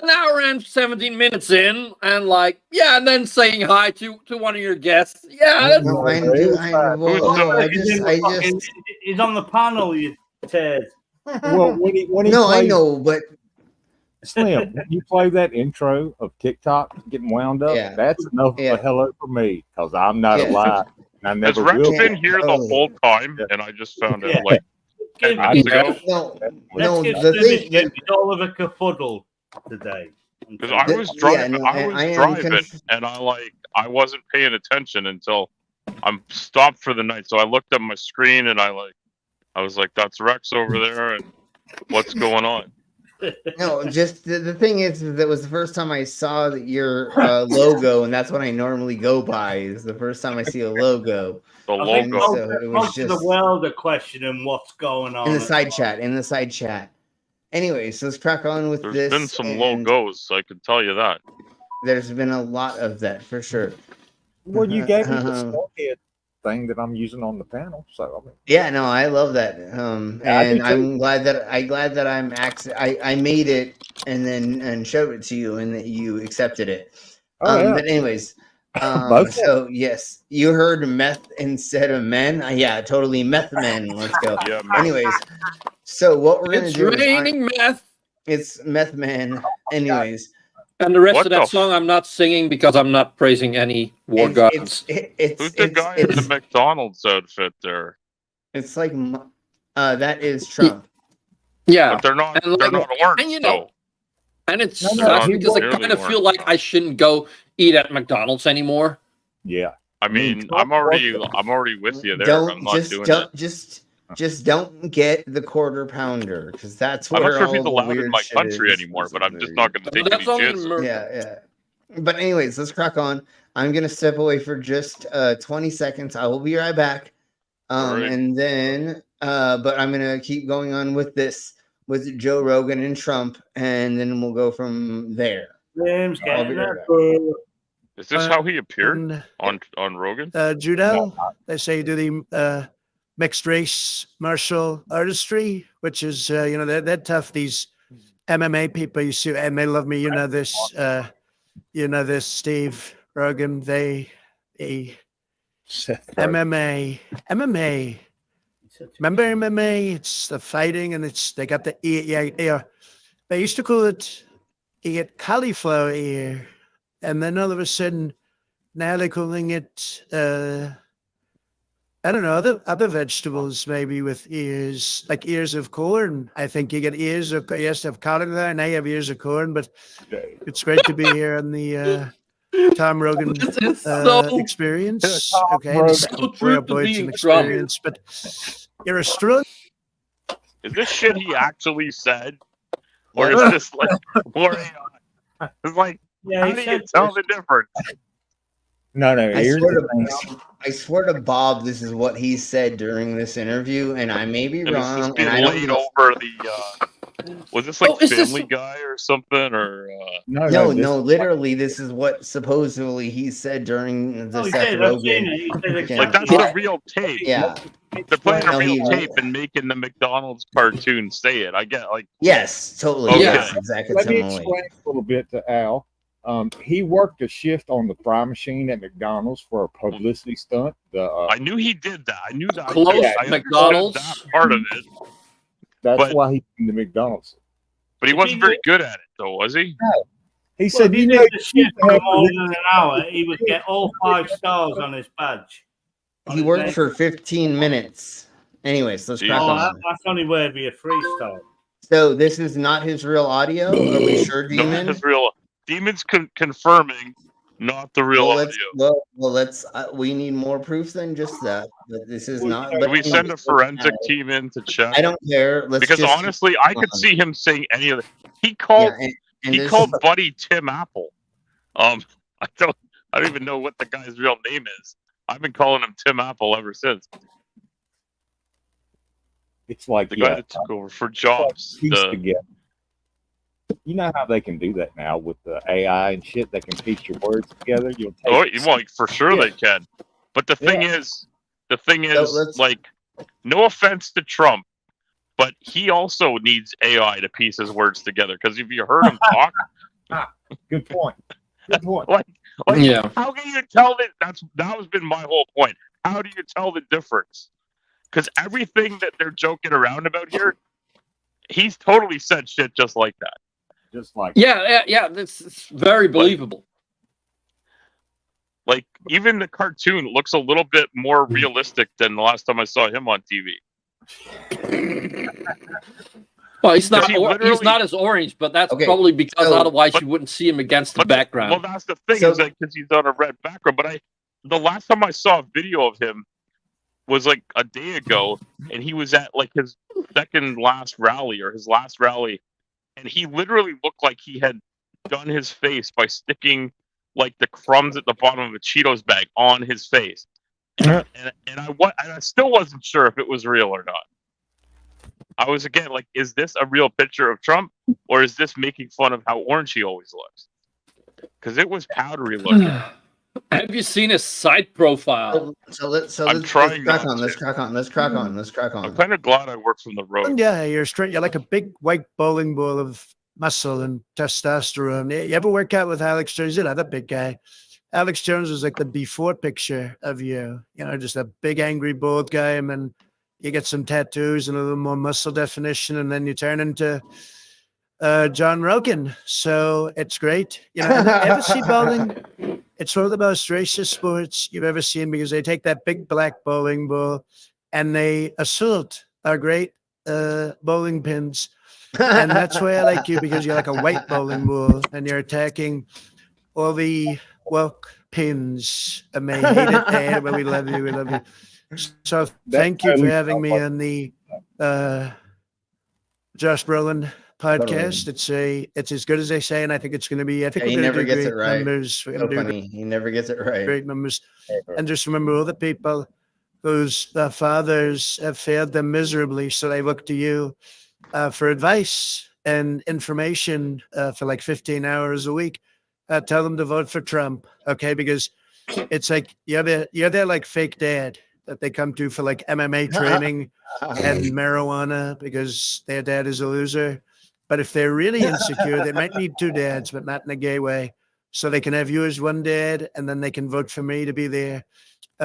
Speaker 1: an hour and 17 minutes in, and and then saying hi to one of your guests. Yeah,
Speaker 17: he's on the panel. You Ted.
Speaker 14: Well, when he
Speaker 8: I know, but
Speaker 14: Slim, when you play that intro of TikTok getting wound up, that's enough of a hello for me because I'm not alive. I
Speaker 20: Has
Speaker 14: never
Speaker 20: Rex
Speaker 14: will.
Speaker 20: been here the whole time, and I just found it 10 minutes ago?
Speaker 17: The thing is Oliver Cafuddle today.
Speaker 20: Because I was driving, and I wasn't paying attention until I'm stopped for the night. So I looked at my screen, and I was like, "That's Rex over there," and what's going on?
Speaker 8: No, just the thing is that was the first time I saw your logo, and that's what I normally go by. Is the first time I see a logo.
Speaker 20: The
Speaker 17: I think
Speaker 20: logo.
Speaker 8: So it was
Speaker 17: most of
Speaker 8: just
Speaker 17: the world are questioning what's going on
Speaker 8: in the
Speaker 17: at
Speaker 8: side
Speaker 17: the
Speaker 8: chat. In the side chat. Anyways, let's crack on with
Speaker 20: There's
Speaker 8: this.
Speaker 20: been some
Speaker 8: and
Speaker 20: logos, I can tell you that.
Speaker 8: There's been a lot of that for sure.
Speaker 14: Well, you gave me the Skullhead thing that I'm using on the panel, so I mean,
Speaker 8: Yeah, no, I love that.
Speaker 14: Yeah, I do
Speaker 8: And
Speaker 14: too.
Speaker 8: I'm glad that I made it and then showed it to you and that you accepted it.
Speaker 14: Oh, yeah.
Speaker 8: But anyways,
Speaker 14: Both of
Speaker 8: so yes, you heard meth instead of men. Yeah, totally meth men. Let's go.
Speaker 20: Yeah, man.
Speaker 8: Anyways, so what we're gonna
Speaker 11: It's
Speaker 8: do
Speaker 11: raining meth.
Speaker 8: it's meth man. Anyways,
Speaker 11: And the rest
Speaker 20: What
Speaker 11: of that
Speaker 20: the
Speaker 11: song I'm not singing because I'm not praising any war gods.
Speaker 20: Who's the guy in the McDonald's outfit there?
Speaker 8: It's like that is Trump.
Speaker 11: Yeah,
Speaker 20: But they're not.
Speaker 11: and
Speaker 20: They're
Speaker 11: like-
Speaker 20: not orange.
Speaker 11: and you know, and it
Speaker 20: No,
Speaker 11: sucks
Speaker 20: he
Speaker 11: because I
Speaker 20: won't.
Speaker 11: kind of feel like I shouldn't go eat at McDonald's anymore.
Speaker 14: Yeah.
Speaker 20: I mean, I'm already with you there. I'm not doing it.
Speaker 8: Just don't get the quarter pounder because that's
Speaker 20: I'm
Speaker 8: where
Speaker 20: not sure if
Speaker 8: all
Speaker 20: he's
Speaker 8: the
Speaker 20: allowed
Speaker 8: weird
Speaker 20: in my
Speaker 8: shit
Speaker 20: country
Speaker 8: is.
Speaker 20: anymore, but I'm just not going to take
Speaker 11: That's
Speaker 20: any
Speaker 11: only
Speaker 20: chances.
Speaker 8: Yeah. But anyways, let's crack on. I'm gonna step away for just 20 seconds. I will be right back.
Speaker 20: Alright.
Speaker 8: And then but I'm gonna keep going on with this with Joe Rogan and Trump, and then we'll go from there.
Speaker 17: James
Speaker 8: I'll be
Speaker 17: getting
Speaker 8: right
Speaker 17: that
Speaker 8: back.
Speaker 20: Is this how he appeared on Rogan?
Speaker 4: Judo. They say do the mixed race martial artistry, which is they're tough. These MMA people you see, and they love me. This Steve Rogan. They MMA. Remember MMA? It's the fighting, and they got the ear. They used to call it cauliflower ear, and then all of a sudden, now they're calling it I don't know, other vegetables maybe with ears, like ears of corn. I think you get ears of cauliflower, and I have ears of corn. But it's great to be here on the Tom Rogan experience. Okay,
Speaker 11: Rogan. So true to being
Speaker 4: experience, but you're a strong.
Speaker 20: Is this shit he actually said, or is this like more AI? It's like, how do you tell the difference?
Speaker 14: No.
Speaker 8: I swear to Bob, this is what he said during this interview, and I may be
Speaker 20: And
Speaker 8: wrong.
Speaker 20: this is being
Speaker 8: and I don't
Speaker 20: laid
Speaker 8: know.
Speaker 20: over the. Was this like Family Guy or something, or?
Speaker 8: No. Literally, this is what supposedly he said during the Seth Rogen.
Speaker 20: Like that's the real tape.
Speaker 8: Yeah.
Speaker 20: They're playing a
Speaker 8: No,
Speaker 20: real
Speaker 8: he-
Speaker 20: tape and making the McDonald's cartoon say it. I get like.
Speaker 8: Yes, totally.
Speaker 20: Okay.
Speaker 8: Yes, exactly.
Speaker 14: Let me
Speaker 8: Totally.
Speaker 14: explain a little bit to Al. He worked a shift on the fry machine at McDonald's for a publicity stunt.
Speaker 20: I knew he did that. I knew that.
Speaker 11: Close
Speaker 20: I understood
Speaker 11: McDonald's.
Speaker 20: that part of it.
Speaker 14: That's why he came to McDonald's.
Speaker 20: But he wasn't very good at it, though, was he?
Speaker 14: No. He
Speaker 17: Well,
Speaker 14: said,
Speaker 17: if
Speaker 14: "You
Speaker 17: he
Speaker 14: know,
Speaker 17: did the shift for more than an hour, he would get all 5 stars on his badge.
Speaker 8: He worked for 15 minutes. Anyways, let's crack
Speaker 17: Oh,
Speaker 8: on.
Speaker 17: that's only worthy of 3 stars.
Speaker 8: So this is not his real audio. Are we sure,
Speaker 20: No,
Speaker 8: Demon?
Speaker 20: it's real. Demon's confirming, not the real audio.
Speaker 8: Let's. We need more proof than just that. But this is not.
Speaker 20: Can
Speaker 8: But
Speaker 20: we send a
Speaker 8: anyways,
Speaker 20: forensic team in to check?
Speaker 8: I don't care. Let's
Speaker 20: because
Speaker 8: just
Speaker 20: honestly, I could see him saying any of it. He called.
Speaker 8: and
Speaker 20: He
Speaker 8: this
Speaker 20: called
Speaker 8: is-
Speaker 20: Buddy Tim Apple. I don't even know what the guy's real name is. I've been calling him Tim Apple ever since.
Speaker 14: it's like
Speaker 20: The guy that took over for Jobs.
Speaker 14: piece
Speaker 20: The-
Speaker 14: together. You know how they can do that now with the AI and shit. They can piece your words together. You'll take
Speaker 20: Oh, well, for sure they can. But the thing is, like, no offense to Trump, but he also needs AI to piece his words together. Because if you heard him talk,
Speaker 14: good point. Good point.
Speaker 20: like,
Speaker 11: Yeah.
Speaker 20: how can you tell that? That has been my whole point. How do you tell the difference? Because everything that they're joking around about here, he's totally said shit just like that.
Speaker 14: Just like
Speaker 11: Yeah. This is very believable.
Speaker 20: Like even the cartoon looks a little bit more realistic than the last time I saw him on TV.
Speaker 11: Well, he's not.
Speaker 20: He
Speaker 11: He's
Speaker 20: literally-
Speaker 11: not as orange, but that's
Speaker 8: Okay,
Speaker 11: probably because
Speaker 8: so-
Speaker 11: otherwise you wouldn't see him against the background.
Speaker 20: Well, that's the thing is that because he's on a red background. But the last time I saw a video of him was like a day ago, and he was at like his second last rally or his last rally and he literally looked like he had done his face by sticking like the crumbs at the bottom of a Cheetos bag on his face. And I still wasn't sure if it was real or not. I was again like, is this a real picture of Trump, or is this making fun of how orange he always looks? Because it was powdery looking.
Speaker 11: Have you seen his site profile?
Speaker 8: Let's
Speaker 20: I'm trying
Speaker 8: crack
Speaker 20: not
Speaker 8: on. Let's
Speaker 20: to.
Speaker 8: crack on. Let's crack on. Let's crack on.
Speaker 20: I'm kind of glad I work from the road.
Speaker 4: Yeah, you're straight. You're like a big white bowling ball of muscle and testosterone. You ever work out with Alex Jones? You're that big guy. Alex Jones was like the before picture of you. You know, just a big, angry, bald guy, and then you get some tattoos and a little more muscle definition, and then you turn into John Rogan. So it's great. You know, and ever see bowling? It's one of the most racist sports you've ever seen because they take that big black bowling ball and they assault our great bowling pins. And that's why I like you, because you're like a white bowling ball and you're attacking all the woke pins. And they hate it, they hate it, but we love you, we love you. So thank you for having me on the Josh Brolin podcast. It's as good as they say, and I think it's going to be. I think
Speaker 8: he
Speaker 4: we're
Speaker 8: never
Speaker 4: going to do
Speaker 8: gets it
Speaker 4: great
Speaker 8: right.
Speaker 4: numbers.
Speaker 8: So funny. He never gets it right.
Speaker 4: Great numbers, and just remember all the people whose fathers have failed them miserably, so they look to you for advice and information for like 15 hours a week. Tell them to vote for Trump, okay? Because it's like you're their like fake dad that they come to for like MMA training and marijuana because their dad is a loser. But if they're really insecure, they might need two dads, but not in a gay way. So they can have you as one dad, and then they can vote for me to be their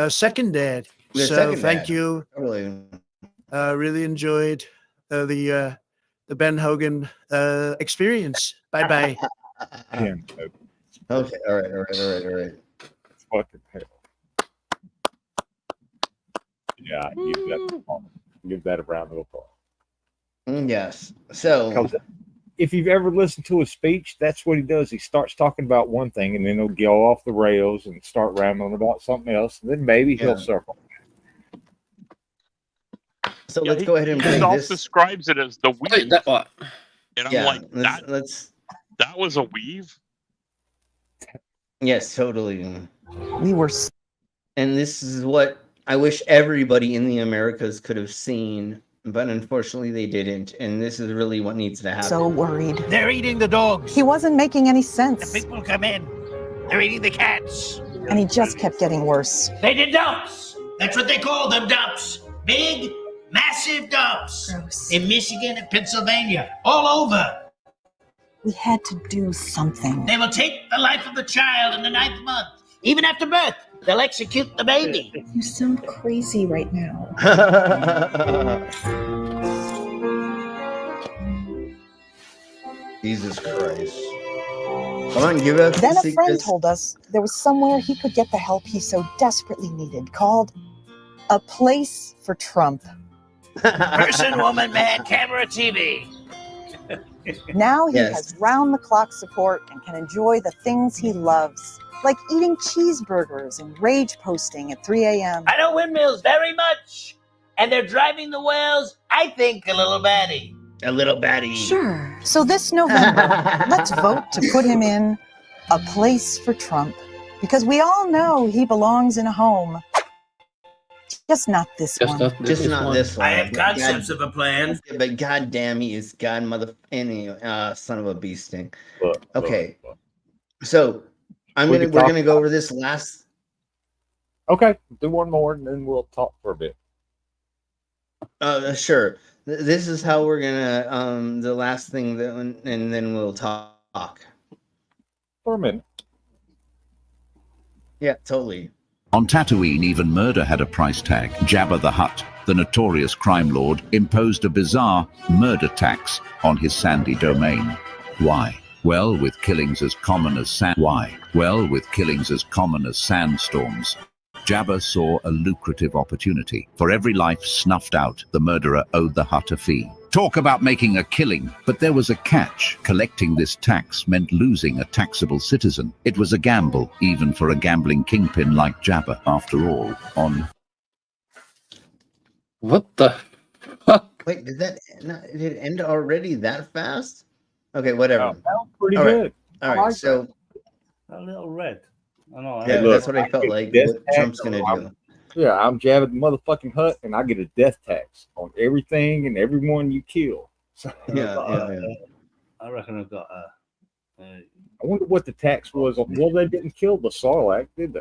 Speaker 4: second dad. Thank you.
Speaker 8: Totally.
Speaker 4: Really enjoyed the Ben Hogan experience. Bye-bye.
Speaker 8: Okay. All right.
Speaker 14: Fucking hell. Yeah, give that a round of applause.
Speaker 8: Yes. So,
Speaker 14: if you've ever listened to his speech, that's what he does. He starts talking about one thing, and then he'll go off the rails and start rambling about something else, and then maybe he'll circle.
Speaker 8: So let's go ahead and
Speaker 20: he
Speaker 8: play this.
Speaker 20: self-describes it as the weave. And I'm like, that was a weave?
Speaker 8: Yes, totally. We were, and this is what I wish everybody in the Americas could have seen, but unfortunately they didn't. And this is really what needs to happen.
Speaker 2: So worried.
Speaker 16: They're eating the dogs.
Speaker 2: He wasn't making any sense.
Speaker 16: The people come in. They're eating the cats.
Speaker 2: And he just kept getting worse.
Speaker 16: They did dumps. That's what they call them, dumps. Big, massive dumps.
Speaker 2: Gross.
Speaker 16: In Michigan and Pennsylvania, all over.
Speaker 2: We had to do something.
Speaker 16: They will take the life of the child in the 9th month. Even after birth, they'll execute the baby.
Speaker 2: You sound crazy right now.
Speaker 8: Jesus Christ. Come on, give us
Speaker 2: Then a friend told us there was somewhere he could get the help he so desperately needed, called A Place for Trump.
Speaker 16: Person, woman, man, camera, TV.
Speaker 2: Now he has round-the-clock support and can enjoy the things he loves, like eating cheeseburgers and rage posting at 3 a.m.
Speaker 16: I know windmills very much, and they're driving the whales, I think, a little batty.
Speaker 8: A little batty.
Speaker 2: Sure. So this November, let's vote to put him in A Place for Trump, because we all know he belongs in a home. Just not this one.
Speaker 8: Just not this one.
Speaker 16: I have concepts of a plan.
Speaker 8: But goddamn, he is son of a bee sting. Okay. So we're gonna go over this last.
Speaker 14: Okay, do one more and then we'll talk for a bit.
Speaker 8: Sure. This is how we're gonna the last thing and then we'll talk
Speaker 14: for a minute.
Speaker 8: Yeah, totally.
Speaker 19: On Tatooine, even murder had a price tag. Jabba the Hutt, the notorious crime lord, imposed a bizarre murder tax on his sandy domain. Why? Well, with killings as common as sandstorms, Jabba saw a lucrative opportunity. For every life snuffed out, the murderer owed the Hutt a fee. Talk about making a killing, but there was a catch. Collecting this tax meant losing a taxable citizen. It was a gamble, even for a gambling kingpin like Jabba. After all,
Speaker 11: What the?
Speaker 8: Wait, did it end already that fast? Okay, whatever.
Speaker 14: Pretty
Speaker 8: All right.
Speaker 14: good.
Speaker 8: All right, so
Speaker 17: a little red. I know.
Speaker 14: Hey,
Speaker 8: that's what I felt like. What Trump's gonna do.
Speaker 14: Yeah, I'm jabbing the motherfucking hut, and I get a death tax on everything and everyone you kill. So,
Speaker 17: I reckon I've got
Speaker 14: I wonder what the tax was. Well, they didn't kill the Sarlacc, did they?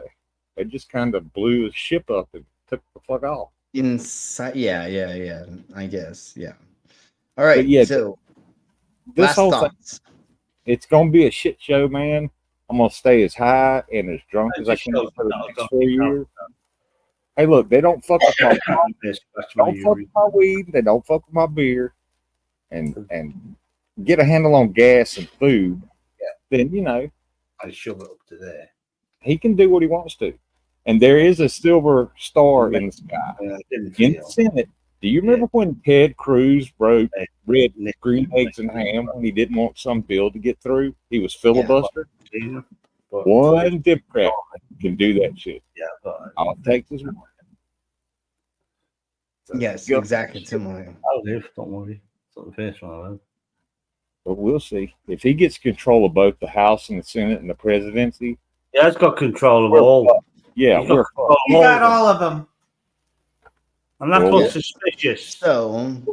Speaker 14: They just kind of blew his ship up and took the fuck off.
Speaker 8: Inside, yeah. I guess, yeah. All right,
Speaker 14: But yeah,
Speaker 8: so
Speaker 14: this
Speaker 8: last
Speaker 14: whole
Speaker 8: thoughts.
Speaker 14: thing, it's gonna be a shit show, man. I'm gonna stay as high and as drunk as I can for the next 4 years. Hey, look, they don't fuck with my don't fuck with my weed. They don't fuck with my beer, and get a handle on gas and food. Then
Speaker 17: I shove it up to there.
Speaker 14: He can do what he wants to. And there is a silver star in the sky. In the Senate, do you remember when Ted Cruz wrote red green eggs and ham when he didn't want some bill to get through? He was filibuster. One Democrat can do that shit. All it takes is one.
Speaker 8: Yes, exactly.
Speaker 17: I'll live. Don't worry. It's not the first one I live.
Speaker 14: But we'll see. If he gets control of both the House and the Senate and the presidency.
Speaker 17: Yeah, he's got control of all.
Speaker 14: Yeah,
Speaker 18: You got all of them.
Speaker 17: I'm not
Speaker 14: Well,
Speaker 17: suspicious.
Speaker 8: So,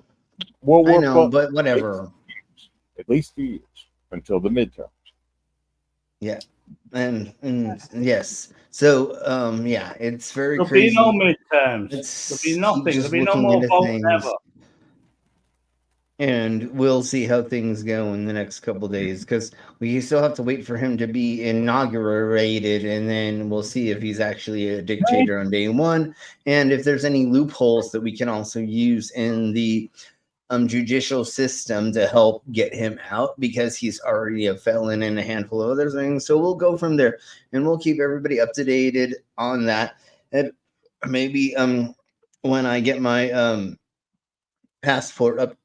Speaker 14: Well,
Speaker 8: I know, but whatever.
Speaker 14: At least 2 years until the midterms.
Speaker 8: Yeah, and yes. So, yeah, it's very
Speaker 17: There'll
Speaker 8: crazy.
Speaker 17: be no midterms. There'll be nothing. There'll be no more votes ever.
Speaker 8: And we'll see how things go in the next couple days, because we still have to wait for him to be inaugurated, and then we'll see if he's actually a dictator on day one, and if there's any loopholes that we can also use in the judicial system to help get him out, because he's already a felon and a handful of other things. So we'll go from there, and we'll keep everybody up to date on that. And maybe when I get my passport up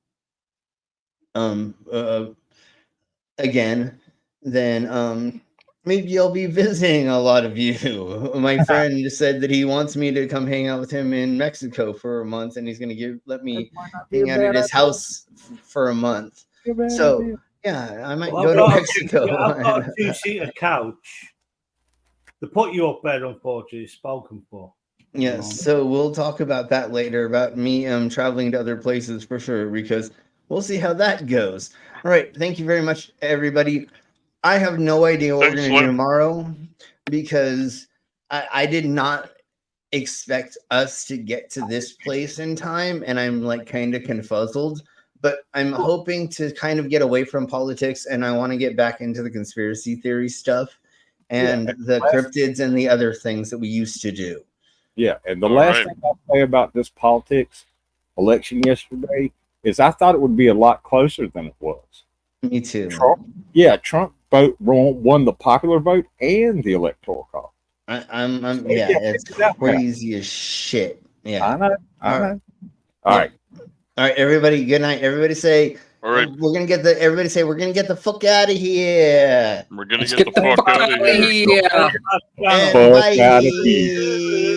Speaker 8: again, then maybe I'll be visiting a lot of you. My friend said that he wants me to come hang out with him in Mexico for a month, and he's going to let me hang out at his house for a month. So yeah, I might go to Mexico.
Speaker 17: I've got a 2-seater couch. The put you up bed, unfortunately, is spoken for.
Speaker 8: Yes, so we'll talk about that later, about me traveling to other places for sure, because we'll see how that goes. All right, thank you very much, everybody. I have no idea what we're going to do tomorrow, because I did not expect us to get to this place in time, and I'm like kind of confuzzled, but I'm hoping to kind of get away from politics, and I want to get back into the conspiracy theory stuff and the cryptids and the other things that we used to do.
Speaker 14: Yeah, and the last thing I'll say about this politics election yesterday is I thought it would be a lot closer than it was.
Speaker 8: Me too.
Speaker 14: Trump won the popular vote and the electoral college.
Speaker 8: It's crazy as shit. Yeah,
Speaker 14: I know. All right.
Speaker 8: All right, everybody. Good night. Everybody say.
Speaker 20: All right.
Speaker 8: We're gonna get the. Everybody say we're gonna get the fuck out of here.
Speaker 20: We're gonna get the fuck out of here.
Speaker 8: And
Speaker 14: Fuck out of here.